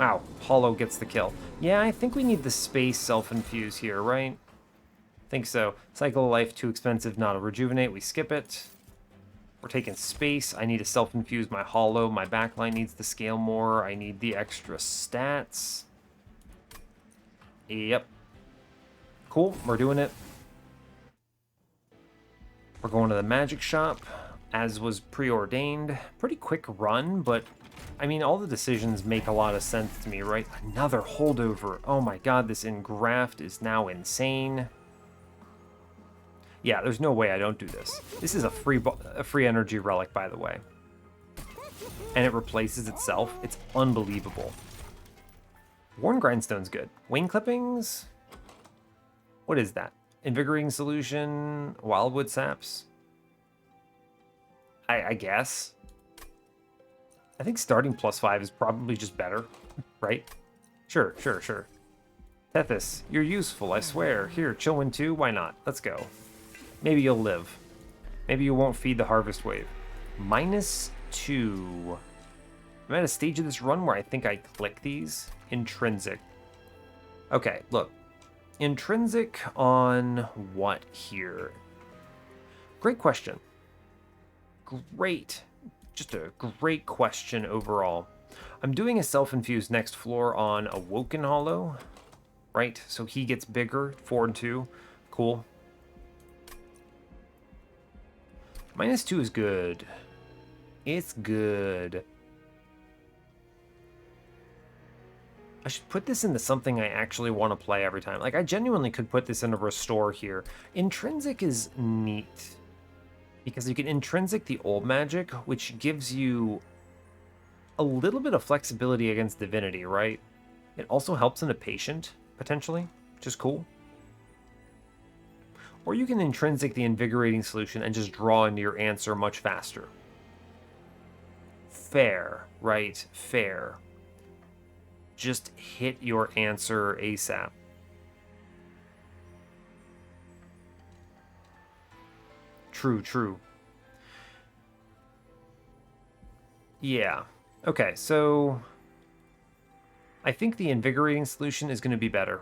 S1: Wow, Hollow gets the kill. Yeah, I think we need the space self-infuse here, right? Think so. Cycle of Life, too expensive, not a Rejuvenate. We skip it. We're taking space. I need to self-infuse my Hollow. My backline needs to scale more. I need the extra stats. Yep. Cool, we're doing it. We're going to the magic shop, as was preordained. Pretty quick run, but I mean, all the decisions make a lot of sense to me, right? Another holdover. Oh my god, this engraft is now insane. Yeah, there's no way I don't do this. This is a free energy relic, by the way. And it replaces itself. It's unbelievable. Worn Grindstone's good. Wing Clippings? What is that? Invigorating Solution? Wildwood Saps? I guess. I think starting +5 is probably just better, right? Sure. Tethys, you're useful, I swear. Here, Chillwind 2, why not? Let's go. Maybe you'll live. Maybe you won't feed the Harvest Wave. -2. I'm at a stage of this run where I think I click these. Intrinsic. Okay, look. Intrinsic on what here? Great question. Just a great question overall. I'm doing a self-infused next floor on Awoken Hollow, right? So he gets bigger, 4 and 2. Cool. -2 is good. It's good. I should put this into something I actually want to play every time. Like, I genuinely could put this into Restore here. Intrinsic is neat. Because you can Intrinsic the old magic, which gives you a little bit of flexibility against Divinity, right? It also helps in a patient, potentially, which is cool. Or you can Intrinsic the Invigorating Solution and just draw into your answer much faster. Fair, right? Fair. Just hit your answer ASAP. True. Yeah. Okay, so I think the Invigorating Solution is going to be better.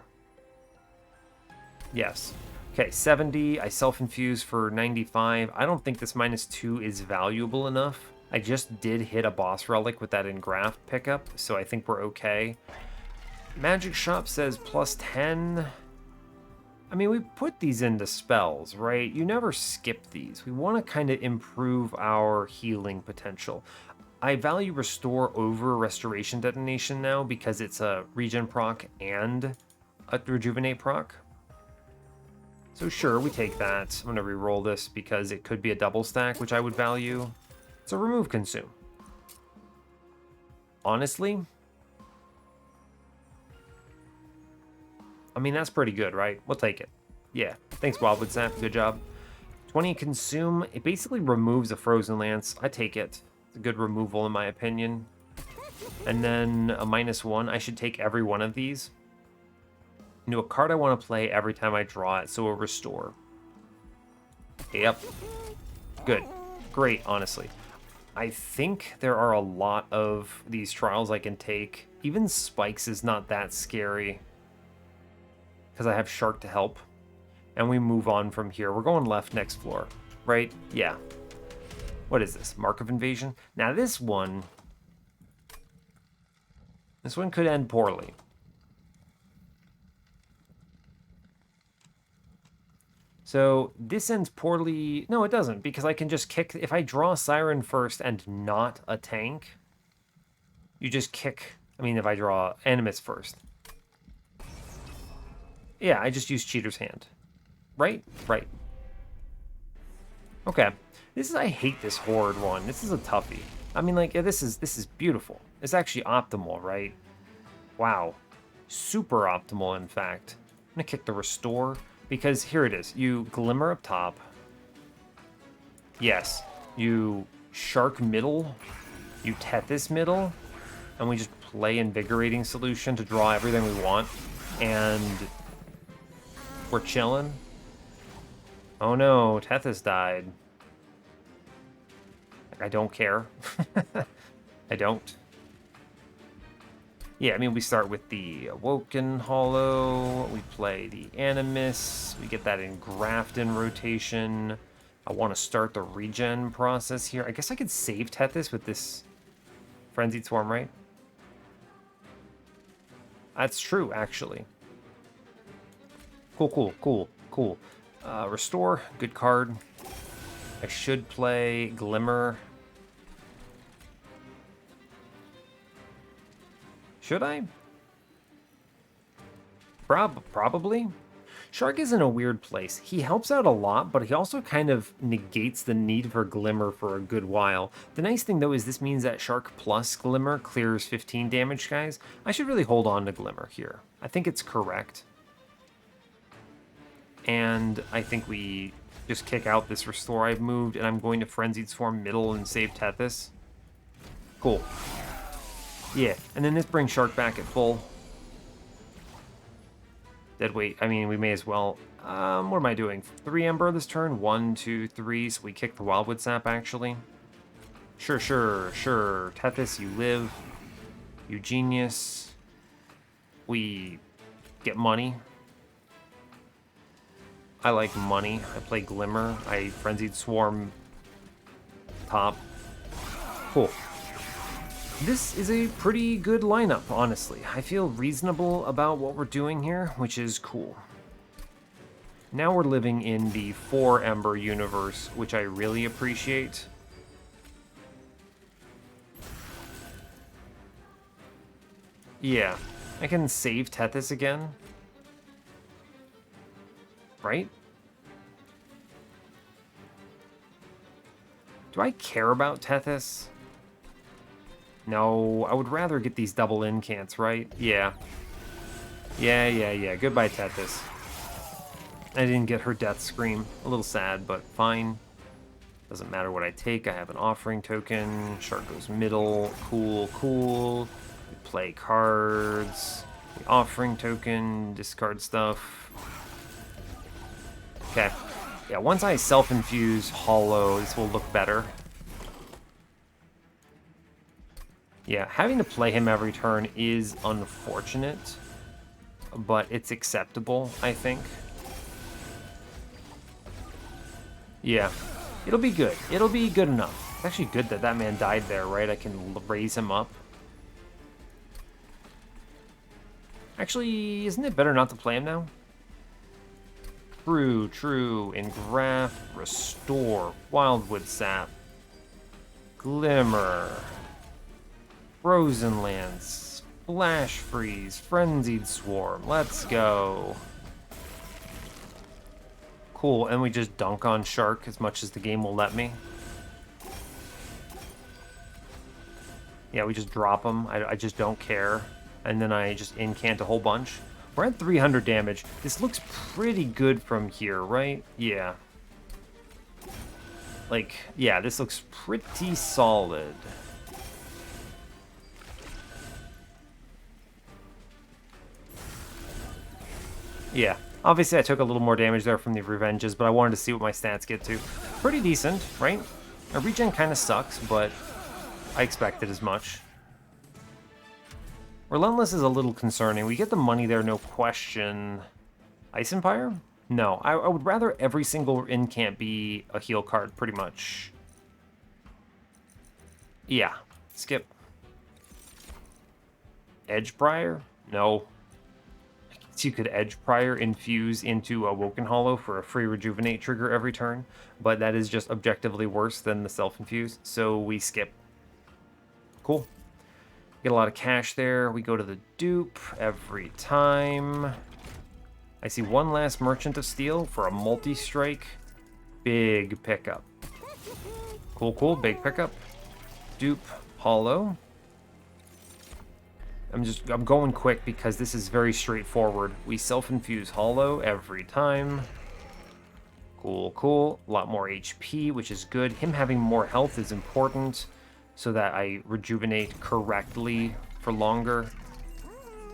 S1: Yes. Okay, 70. I self-infuse for 95. I don't think this -2 is valuable enough. I just did hit a boss relic with that engraft pickup, so I think we're okay. Magic Shop says +10. I mean, we put these into spells, right? You never skip these. We want to kind of improve our healing potential. I value Restore over Restoration Detonation now because it's a regen proc and a Rejuvenate proc. So sure, we take that. I'm going to re-roll this because it could be a double stack, which I would value. So remove Consume. Honestly, I mean, that's pretty good, right? We'll take it. Yeah, thanks, Wildwood Sap. Good job. 20 Consume. It basically removes a Frozen Lance. I take it. It's a good removal, in my opinion. And then a -1. I should take every one of these. Into a card I want to play every time I draw it, so a Restore. Yep. Good. Great, honestly. I think there are a lot of these trials I can take. Even Spikes is not that scary. Because I have Shark to help. And we move on from here. We're going left next floor, right? Yeah. What is this? Mark of Invasion? Now this one could end poorly. So this ends poorly. No, it doesn't, because I can just kick. If I draw Siren first and not a tank, you just kick. I mean, if I draw Animus first. Yeah, I just use Cheater's Hand. Right? Right. Okay. I hate this Horde one. This is a toughie. I mean, like, this is beautiful. It's actually optimal, right? Wow. Super optimal, in fact. I'm gonna kick the Restore, because here it is. You Glimmer up top. Yes. You Shark middle. You Tethys middle. And we just play Invigorating Solution to draw everything we want. And we're chilling. Oh no, Tethys died. I don't care. I don't. Yeah, I mean, we start with the Awoken Hollow, we play the Animus, we get that Engraft in rotation. I want to start the regen process here. I guess I could save Tethys with this Frenzied Swarm, right? That's true, actually. Cool. Restore, good card. I should play Glimmer. Should I? Probably. Shark is in a weird place. He helps out a lot, but he also kind of negates the need for Glimmer for a good while. The nice thing, though, is this means that Shark plus Glimmer clears 15 damage, guys. I should really hold on to Glimmer here. I think it's correct. And I think we just kick out this Restore I've moved, and I'm going to Frenzied Swarm middle and save Tethys. Cool. Yeah, and then this brings Shark back at full. Dead weight. I mean, we may as well. What am I doing? 3 Ember this turn? 1, 2, 3. So we kick the Wildwood Sap, actually. Sure. Tethys, you live. You genius. We get money. I like money. I play Glimmer. I Frenzied Swarm top. Cool. This is a pretty good lineup, honestly. I feel reasonable about what we're doing here, which is cool. Now we're living in the 4 Ember universe, which I really appreciate. Yeah, I can save Tethys again. Right? Do I care about Tethys? No, I would rather get these double incants, right? Yeah. Goodbye, Tethys. I didn't get her death scream. A little sad, but fine. Doesn't matter what I take. I have an offering token. Shark goes middle. Cool. We play cards. The offering token. Discard stuff. Okay. Yeah, once I self-infuse Hollow, this will look better. Yeah, having to play him every turn is unfortunate, but it's acceptable, I think. Yeah, it'll be good. It'll be good enough. It's actually good that that man died there, right? I can raise him up. Actually, isn't it better not to play him now? True. Engraft, Restore, Wildwood Sap, Glimmer, Frozen Lands, Flash Freeze, Frenzied Swarm. Let's go. Cool, and we just dunk on Shark as much as the game will let me. Yeah, we just drop him. I just don't care. And then I just incant a whole bunch. We're at 300 damage. This looks pretty good from here, right? Yeah. Like, yeah, this looks pretty solid. Yeah. Obviously, I took a little more damage there from the Revenges, but I wanted to see what my stats get to. Pretty decent, right? A regen kind of sucks, but I expected as much. Relentless is a little concerning. We get the money there, no question. Ice Empire? No, I would rather every single incant be a heal card, pretty much. Yeah, skip. Edge Prior? No. I guess you could Edge Prior infuse into Awoken Hollow for a free Rejuvenate trigger every turn, but that is just objectively worse than the self-infuse, so we skip. Cool. Get a lot of cash there. We go to the dupe every time. I see one last Merchant of Steel for a multi-strike. Big pickup. Cool. Big pickup. Dupe. Hollow. I'm going quick because this is very straightforward. We self-infuse Hollow every time. Cool. A lot more HP, which is good. Him having more health is important, so that I rejuvenate correctly for longer.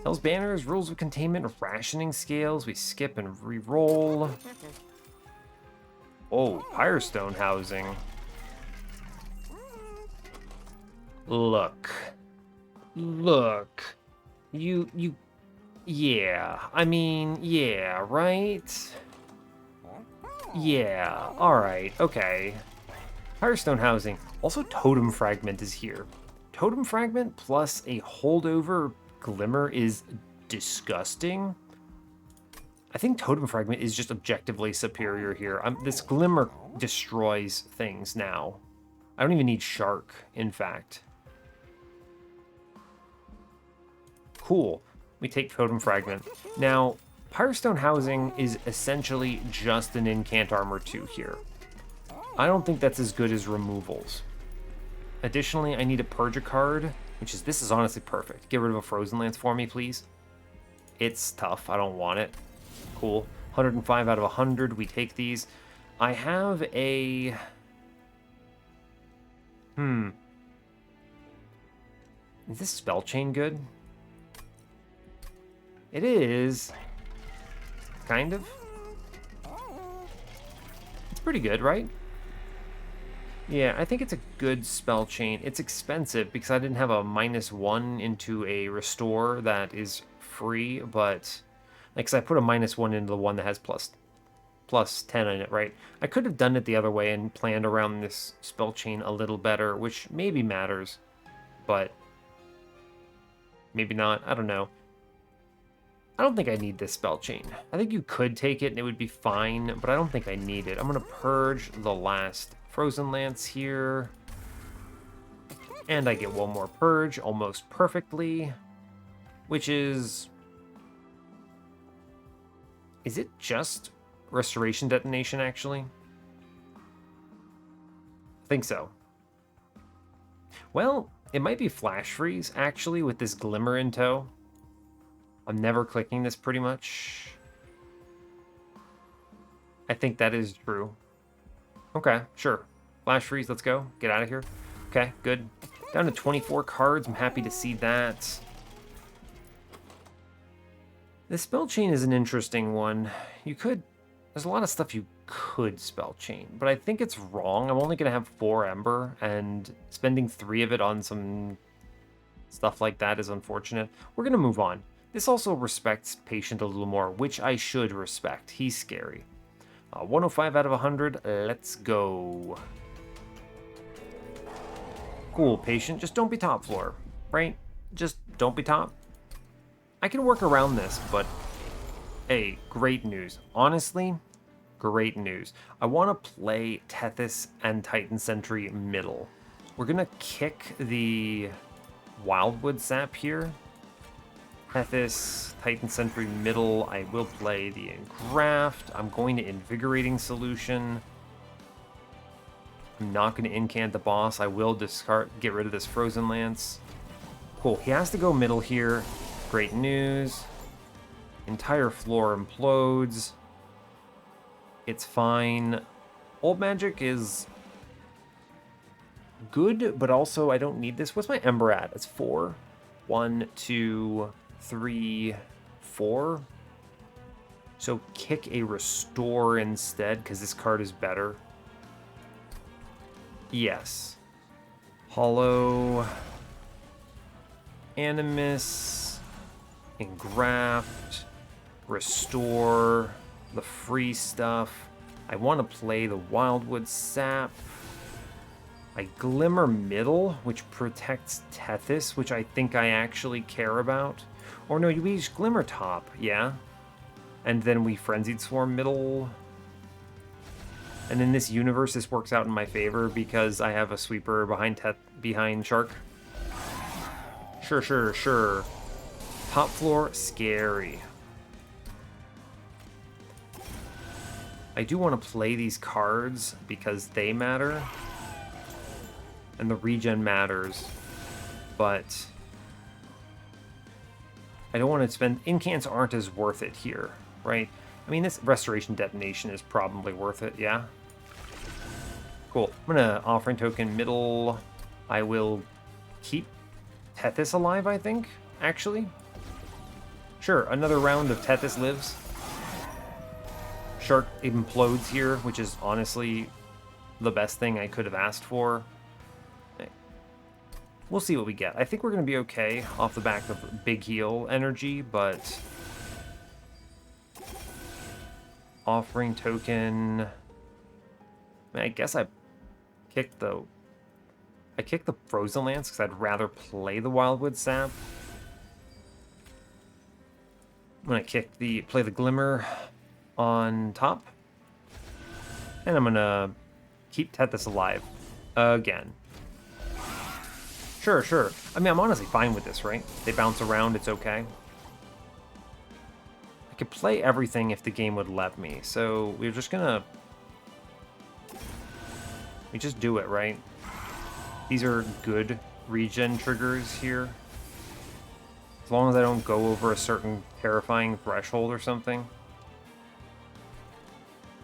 S1: Hell's Banners, Rules of Containment, Rationing Scales. We skip and re-roll. Oh, Firestone Housing. Look. Yeah, I mean, yeah, right? Yeah, alright, okay. Firestone housing. Also, Totem Fragment is here. Totem Fragment plus a holdover Glimmer is disgusting. I think Totem Fragment is just objectively superior here. This Glimmer destroys things now. I don't even need Shark, in fact. Cool. We take Totem Fragment. Now, Firestone Housing is essentially just an Incant Armor 2 here. I don't think that's as good as removals. Additionally, I need a Purge a card, this is honestly perfect. Get rid of a Frozen Lance for me, please. It's tough. I don't want it. Cool. 105 out of 100. We take these. I have a... Is this Spell Chain good? It is. Kind of. It's pretty good, right? Yeah, I think it's a good spell chain. It's expensive because I didn't have a -1 into a restore that is free, but like, 'cause I put a -1 into the one that has plus 10 in it, right? I could have done it the other way and planned around this spell chain a little better, which maybe matters, but maybe not. I don't know. I don't think I need this spell chain. I think you could take it and it would be fine, but I don't think I need it. I'm going to purge the last Frozen Lance here. And I get one more purge almost perfectly, which is... Is it just Restoration Detonation, actually? I think so. Well, it might be Flash Freeze, actually, with this Glimmer in tow. I'm never clicking this, pretty much. I think that is true. Okay, sure. Flash Freeze, let's go. Get out of here. Okay, good. Down to 24 cards. I'm happy to see that. This spell chain is an interesting one. There's a lot of stuff you could spell chain, but I think it's wrong. I'm only going to have 4 Ember, and spending 3 of it on some stuff like that is unfortunate. We're going to move on. This also respects Patient a little more, which I should respect. He's scary. 105 out of 100. Let's go. Cool, Patient. Just don't be top floor, right? Just don't be top. I can work around this, but hey, great news. Honestly, great news. I want to play Tethys and Titan Sentry middle. We're going to kick the Wildwood Sap here. Tethys, Titan Sentry middle. I will play the Engraft. I'm going to Invigorating Solution. I'm not going to incant the boss. I will get rid of this Frozen Lance. Cool. He has to go middle here. Great news. Entire floor implodes. It's fine. Old Magic is good, but also I don't need this. What's my Ember at? It's 4. 1, 2, 3, 4. So kick a Restore instead, because this card is better. Yes. Hollow. Animus. Engraft. Restore. The free stuff. I want to play the Wildwood Sap. I Glimmer middle, which protects Tethys, which I think I actually care about. Or no, we use Glimmer top, yeah? And then we Frenzied Swarm middle. And in this universe, this works out in my favor because I have a sweeper behind Shark. Sure. Top floor, scary. I do want to play these cards because they matter. And the regen matters. But I don't want to spend... Incants aren't as worth it here, right? I mean, this Restoration Detonation is probably worth it, yeah? Cool. I'm going to Offering Token middle. I will keep Tethys alive, I think, actually. Sure, another round of Tethys lives. Shark implodes here, which is honestly the best thing I could have asked for. We'll see what we get. I think we're going to be okay off the back of big heal energy, but... Offering token... I guess I kicked the Frozen Lance because I'd rather play the Wildwood Sap. I'm going to play the Glimmer on top. And I'm going to keep Tethys alive again. Sure, sure. I mean, I'm honestly fine with this, right? They bounce around, it's okay. I could play everything if the game would let me. So we're just gonna... We just do it, right? These are good regen triggers here. As long as I don't go over a certain terrifying threshold or something.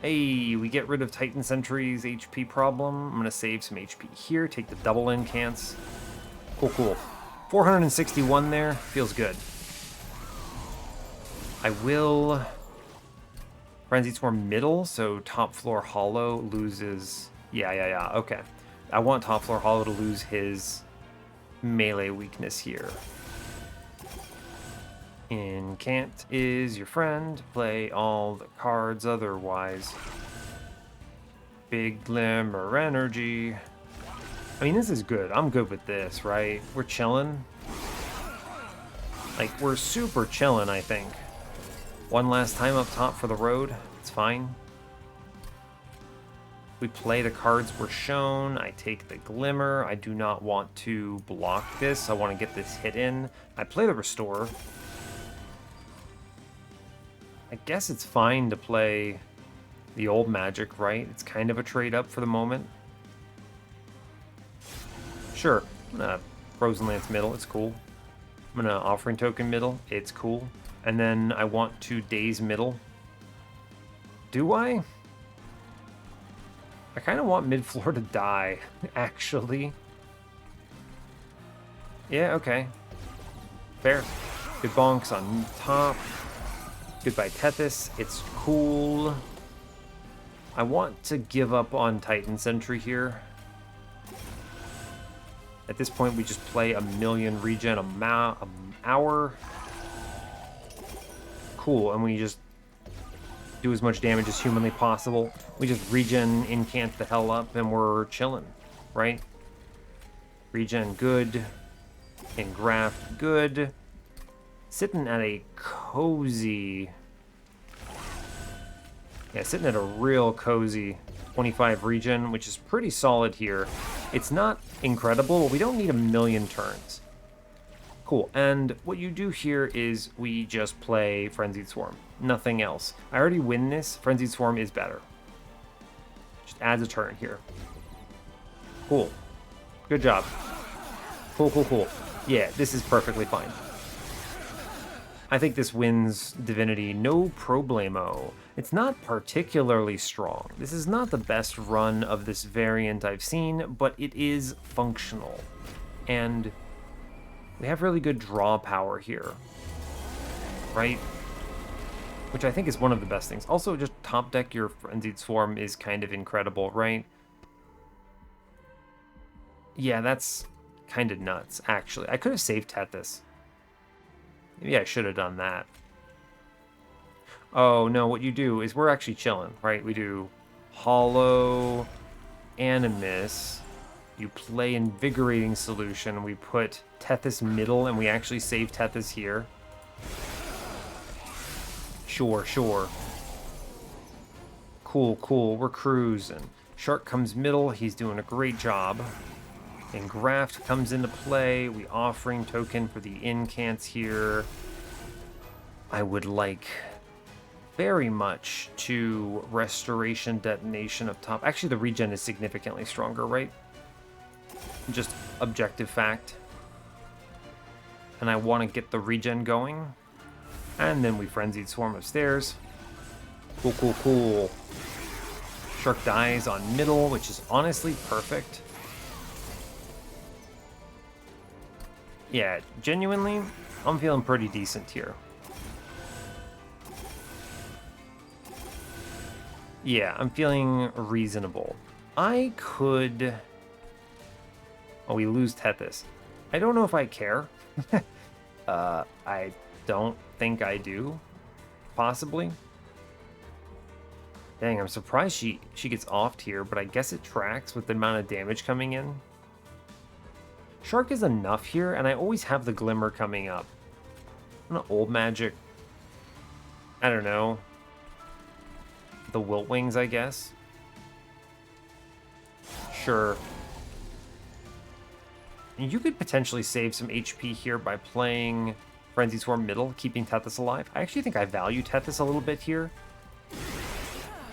S1: Hey, we get rid of Titan Sentry's HP problem. I'm gonna save some HP here, take the double incants. Cool, cool. 461 there. Feels good. I will... Frenzied Swarm middle, so top floor hollow loses... Yeah. Okay. I want top floor hollow to lose his melee weakness here. Incant is your friend. Play all the cards otherwise. Big Glimmer energy. I mean, this is good. I'm good with this, right? We're chilling. Like, we're super chilling, I think. One last time up top for the road. It's fine. We play the cards we're shown. I take the Glimmer. I do not want to block this. I want to get this hit in. I play the Restore. I guess it's fine to play the old magic, right? It's kind of a trade up for the moment. Sure, Frozen Lance middle, it's cool. I'm gonna Offering Token middle, it's cool. And then I want to Daze middle. Do I? I kind of want mid-floor to die, actually. Yeah, okay. Fair. Good bonks on top. Goodbye Tethys, it's cool. I want to give up on Titan Sentry here. At this point, we just play 1,000,000 regen an hour. Cool, and we just do as much damage as humanly possible. We just regen incant the hell up, and we're chilling, right? Regen good. Engraft good. Sitting at a cozy... Yeah, sitting at a real cozy 25 regen, which is pretty solid here. It's not incredible, but we don't need 1,000,000 turns. Cool, and what you do here is we just play Frenzied Swarm. Nothing else. I already win this. Frenzied Swarm is better. Just adds a turn here. Cool. Good job. Cool, cool, cool. Yeah, this is perfectly fine. I think this wins Divinity no problemo. It's not particularly strong. This is not the best run of this variant I've seen, but it is functional. And we have really good draw power here, right? Which I think is one of the best things. Also, just top deck your Frenzied Swarm is kind of incredible, right? Yeah, that's kind of nuts, actually. I could have saved Tethys. Maybe I should have done that. Oh, no, what you do is we're actually chilling, right? We do Hollow, Animus. You play Invigorating Solution. We put Tethys middle, and we actually save Tethys here. Sure, sure. Cool, cool. We're cruising. Shark comes middle. He's doing a great job. Engraft comes into play. We Offering Token for the incants here. I would like very much to Restoration Detonation up top. Actually, the regen is significantly stronger, right? Just objective fact. And I want to get the regen going. And then we Frenzied Swarm upstairs. Cool, cool, cool. Shark dies on middle, which is honestly perfect. Yeah, genuinely, I'm feeling pretty decent here. Yeah, I'm feeling reasonable. I could... Oh, we lose Tethys. I don't know if I care. I don't think I do. Possibly. Dang, I'm surprised she gets offed here, but I guess it tracks with the amount of damage coming in. Shark is enough here, and I always have the Glimmer coming up. Old magic. I don't know. The Wilt Wings, I guess. Sure. You could potentially save some HP here by playing Frenzy Swarm middle, keeping Tethys alive. I actually think I value Tethys a little bit here.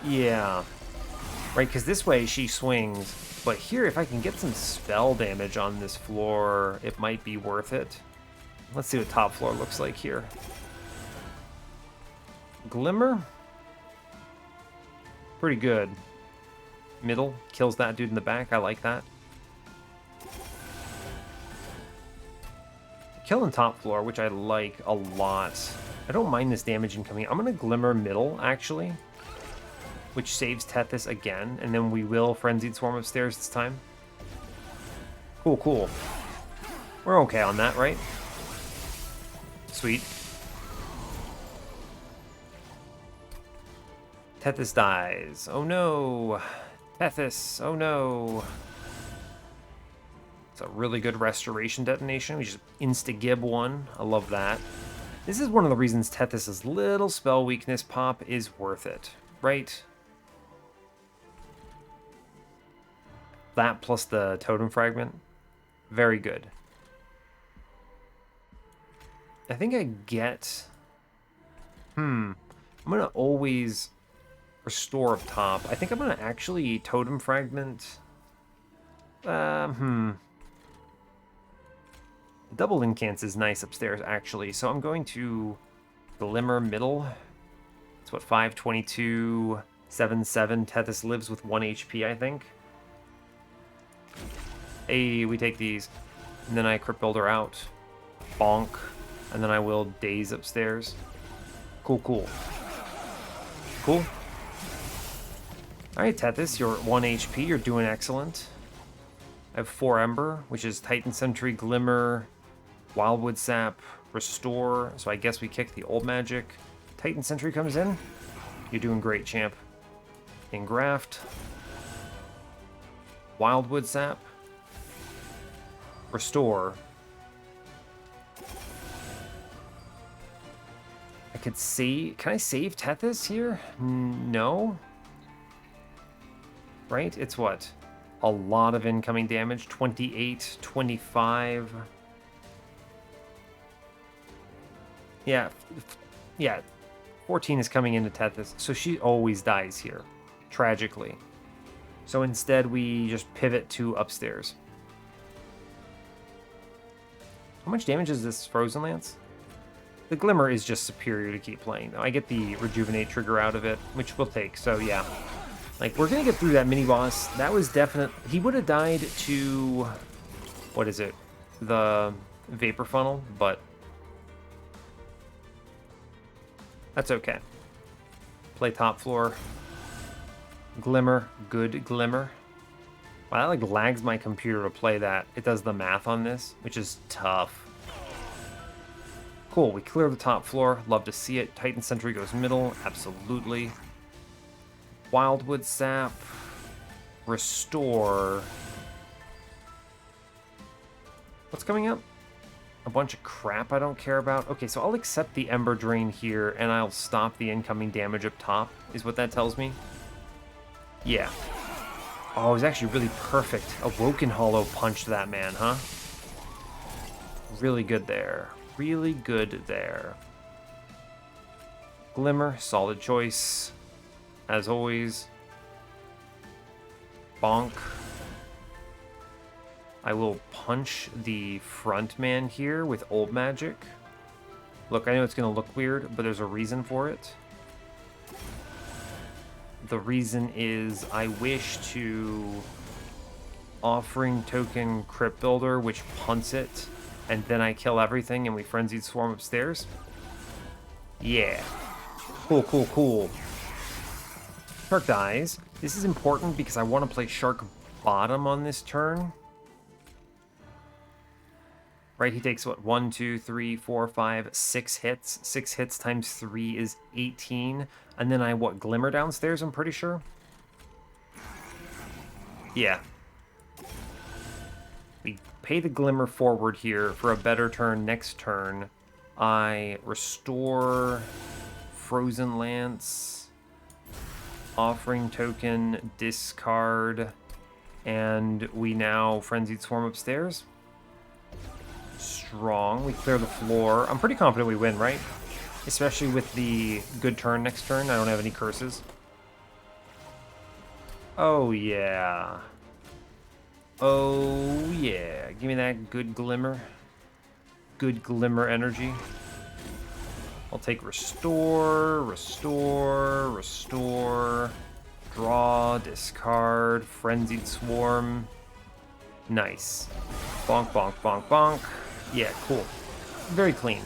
S1: Yeah. Right, because this way she swings. But here, if I can get some spell damage on this floor, it might be worth it. Let's see what top floor looks like here. Glimmer? Pretty good. Middle kills that dude in the back. I like that. Killing top floor, which I like a lot. I don't mind this damage incoming. I'm going to Glimmer middle, actually. Which saves Tethys again. And then we will Frenzied Swarm upstairs this time. Cool, cool. We're okay on that, right? Sweet. Tethys dies. Oh no. Tethys. Oh no. It's a really good restoration detonation. We just insta-gib one. I love that. This is one of the reasons Tethys' little spell weakness pop is worth it, right? That plus the totem fragment. Very good. I think I get... I'm going to always restore up top. I think I'm going to actually totem fragment... Double incance is nice upstairs, actually. So I'm going to Glimmer middle. It's what, 522, 7-7. Tethys lives with 1 HP, I think. Hey, we take these. And then I Crypt Builder out. Bonk. And then I will Daze upstairs. Cool, cool. Cool. Alright, Tethys, you're at 1 HP. You're doing excellent. I have 4 Ember, which is Titan Sentry, Glimmer, Wildwood Sap, Restore. So I guess we kick the old magic. Titan Sentry comes in. You're doing great, champ. Engraft. Wildwood Sap. Restore. I could save... Can I save Tethys here? No. Right? It's what? A lot of incoming damage. 28, 25. Yeah. Yeah. 14 is coming into Tethys. So she always dies here. Tragically. So instead we just pivot to upstairs. How much damage is this Frozen Lance? The Glimmer is just superior to keep playing, though. I get the Rejuvenate trigger out of it, which we'll take, so yeah. Like, we're gonna get through that mini-boss. That was definite... He would have died to... What is it? The Vapor Funnel, but... That's okay. Play top floor. Glimmer. Good Glimmer. Wow, that, like, lags my computer to play that. It does the math on this, which is tough. Cool, we clear the top floor. Love to see it. Titan Sentry goes middle. Absolutely. Wildwood Sap. Restore. What's coming up? A bunch of crap I don't care about. Okay, so I'll accept the Ember Drain here, and I'll stop the incoming damage up top, is what that tells me. Yeah. Oh, it was actually really perfect. Awoken Hollow punched that man, huh? Really good there. Really good there. Glimmer, solid choice. As always. Bonk. I will punch the front man here with old magic. Look, I know it's going to look weird, but there's a reason for it. The reason is I wish to Offering Token Crypt Builder, which punts it, and then I kill everything and we Frenzied Swarm upstairs. Yeah. Cool, cool, cool. Shark dies. This is important because I want to play Shark bottom on this turn. right? He takes what, 1, 2, 3, 4, 5, 6 hits. 6 hits times 3 is 18. And then I, what, glimmer downstairs, I'm pretty sure? Yeah. We pay the glimmer forward here for a better turn next turn. I restore Frozen Lance, offering token, discard, and we now Frenzied Swarm upstairs. Strong. We clear the floor. I'm pretty confident we win, right? Especially with the good turn next turn. I don't have any curses. Oh, yeah. Oh, yeah. Give me that good glimmer. Good glimmer energy. I'll take restore, restore, restore. Draw, discard, Frenzied Swarm. Nice. Bonk, bonk, bonk, bonk. Yeah, cool. Very clean.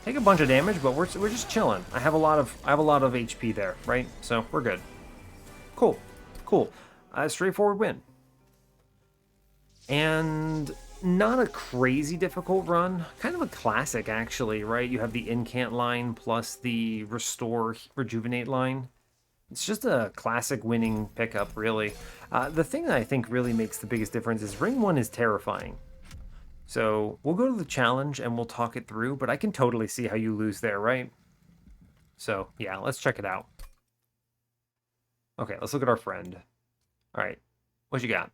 S1: Take a bunch of damage, but we're just chilling. I have a lot of HP there, right? So we're good. Cool, cool. Straightforward win. And not a crazy difficult run. Kind of a classic, actually, right? You have the incant line plus the restore, rejuvenate line. It's just a classic winning pickup, really. The thing that I think really makes the biggest difference is Ring 1 is terrifying. So we'll go to the challenge and we'll talk it through, but I can totally see how you lose there, right? So yeah, let's check it out. Okay, let's look at our friend. All right, what you got?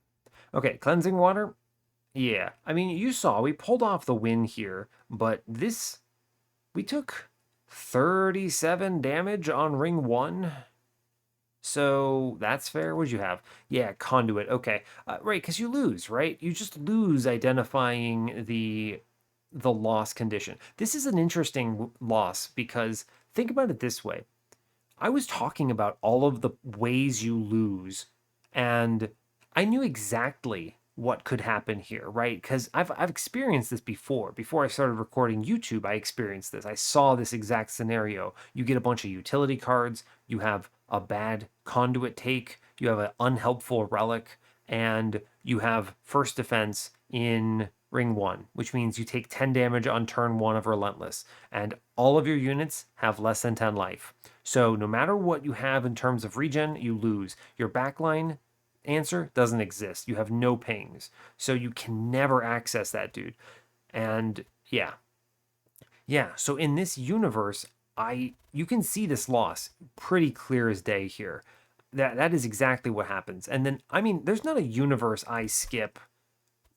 S1: Okay, cleansing water. Yeah, I mean, you saw we pulled off the win here, but this, we took 37 damage on Ring 1. So that's fair. What'd you have? Yeah, conduit. Okay, right, because you lose, right? You just lose identifying the loss condition. This is an interesting loss because think about it this way. I was talking about all of the ways you lose, and I knew exactly what could happen here, right? Because I've experienced this before. Before I started recording YouTube, I experienced this. I saw this exact scenario. You get a bunch of utility cards, you have a bad conduit take, you have an unhelpful relic, and you have first defense in Ring 1, which means you take 10 damage on turn 1 of Relentless, and all of your units have less than 10 life. So no matter what you have in terms of regen, you lose. Your backline answer doesn't exist. You have no pings. So you can never access that dude. And yeah. Yeah, so in this universe, you can see this loss pretty clear as day here. That is exactly what happens. And then I mean, there's not a universe I skip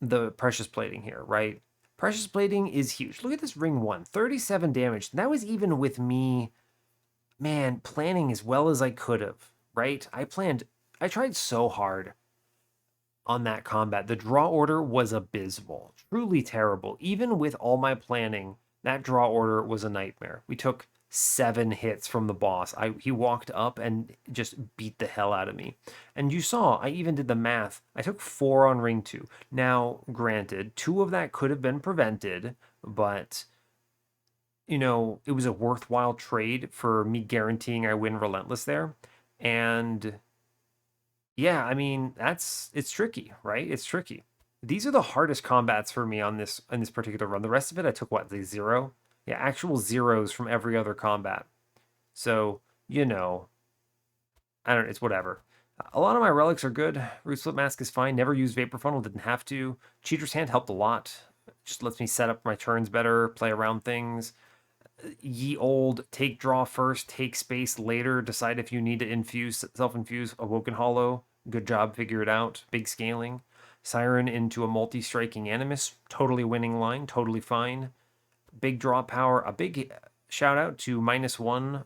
S1: the precious plating here, right? Precious plating is huge. Look at this ring 1, 37 damage. That was even with me, man, planning as well as I could have, right? I tried so hard on that combat. The draw order was abysmal, truly terrible. Even with all my planning, that draw order was a nightmare. We took 7 hits from the boss. He walked up and just beat the hell out of me. And you saw, I even did the math. I took 4 on ring 2. Now, granted, 2 of that could have been prevented, but it was a worthwhile trade for me guaranteeing I win Relentless there. And yeah, I mean, it's tricky, right? It's tricky. These are the hardest combats for me on this particular run. The rest of it, I took what, the 0? Yeah, actual zeros from every other combat. So, I don't, it's whatever. A lot of my relics are good. Root Slip Mask is fine. Never used Vapor Funnel, didn't have to. Cheater's Hand helped a lot. Just lets me set up my turns better, play around things. Ye old, take draw first, take space later, decide if you need to self-infuse Awoken Hollow. Good job, figure it out. Big scaling. Siren into a multi-striking Animus. Totally winning line, totally fine. Big draw power. A big shout out to -1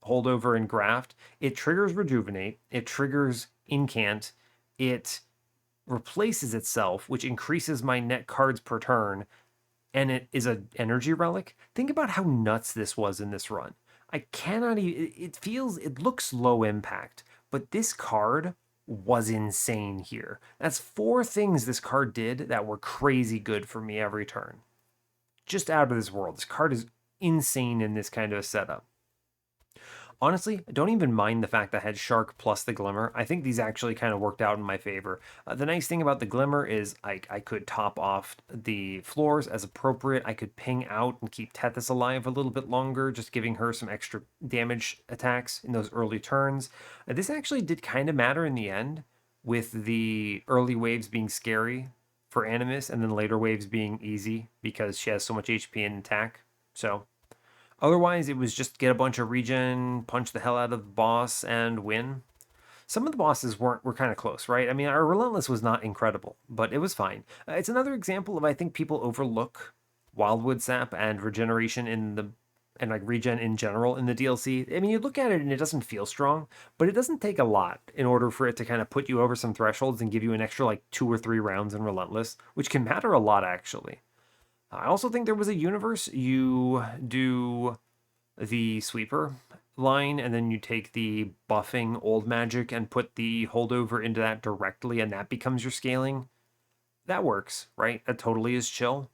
S1: holdover and graft. It triggers rejuvenate. It triggers incant. It replaces itself, which increases my net cards per turn, and it is an energy relic. Think about how nuts this was in this run. I cannot even, it looks low impact, but this card was insane here. That's 4 things this card did that were crazy good for me every turn. Just out of this world. This card is insane in this kind of a setup. Honestly, I don't even mind the fact that I had Shark plus the Glimmer. I think these actually kind of worked out in my favor. The nice thing about the Glimmer is I could top off the floors as appropriate. I could ping out and keep Tethys alive a little bit longer, just giving her some extra damage attacks in those early turns. This actually did kind of matter in the end, with the early waves being scary for Animus and then later waves being easy because she has so much HP and attack. So otherwise, it was just get a bunch of regen, punch the hell out of the boss, and win. Some of the bosses were kind of close, right? I mean, our Relentless was not incredible, but it was fine. It's another example of I think people overlook Wildwood Sap and regeneration in the and like regen in general in the DLC. I mean, you look at it and it doesn't feel strong, but it doesn't take a lot in order for it to kind of put you over some thresholds and give you an extra like 2 or 3 rounds in Relentless, which can matter a lot actually. I also think there was a universe you do the sweeper line and then you take the buffing old magic and put the holdover into that directly and that becomes your scaling. That works, right? That totally is chill.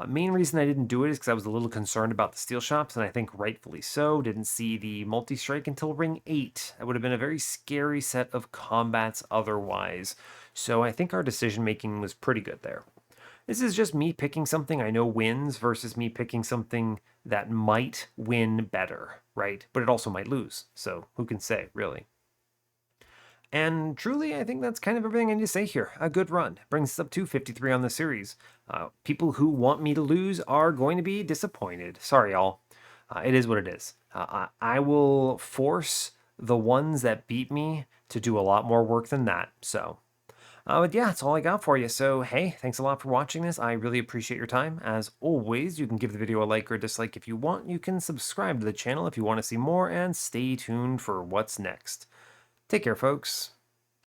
S1: Main reason I didn't do it is because I was a little concerned about the steel shops, and I think rightfully so. Didn't see the multi strike until ring 8. That would have been a very scary set of combats otherwise. So I think our decision making was pretty good there. This is just me picking something I know wins versus me picking something that might win better, right? But it also might lose. So who can say, really? And truly, I think that's kind of everything I need to say here. A good run. Brings us up to 53 on the series. People who want me to lose are going to be disappointed. Sorry, y'all. It is what it is. I will force the ones that beat me to do a lot more work than that. So but yeah, that's all I got for you. So, hey, thanks a lot for watching this. I really appreciate your time. As always, you can give the video a like or a dislike if you want. You can subscribe to the channel if you want to see more, and stay tuned for what's next. Take care, folks.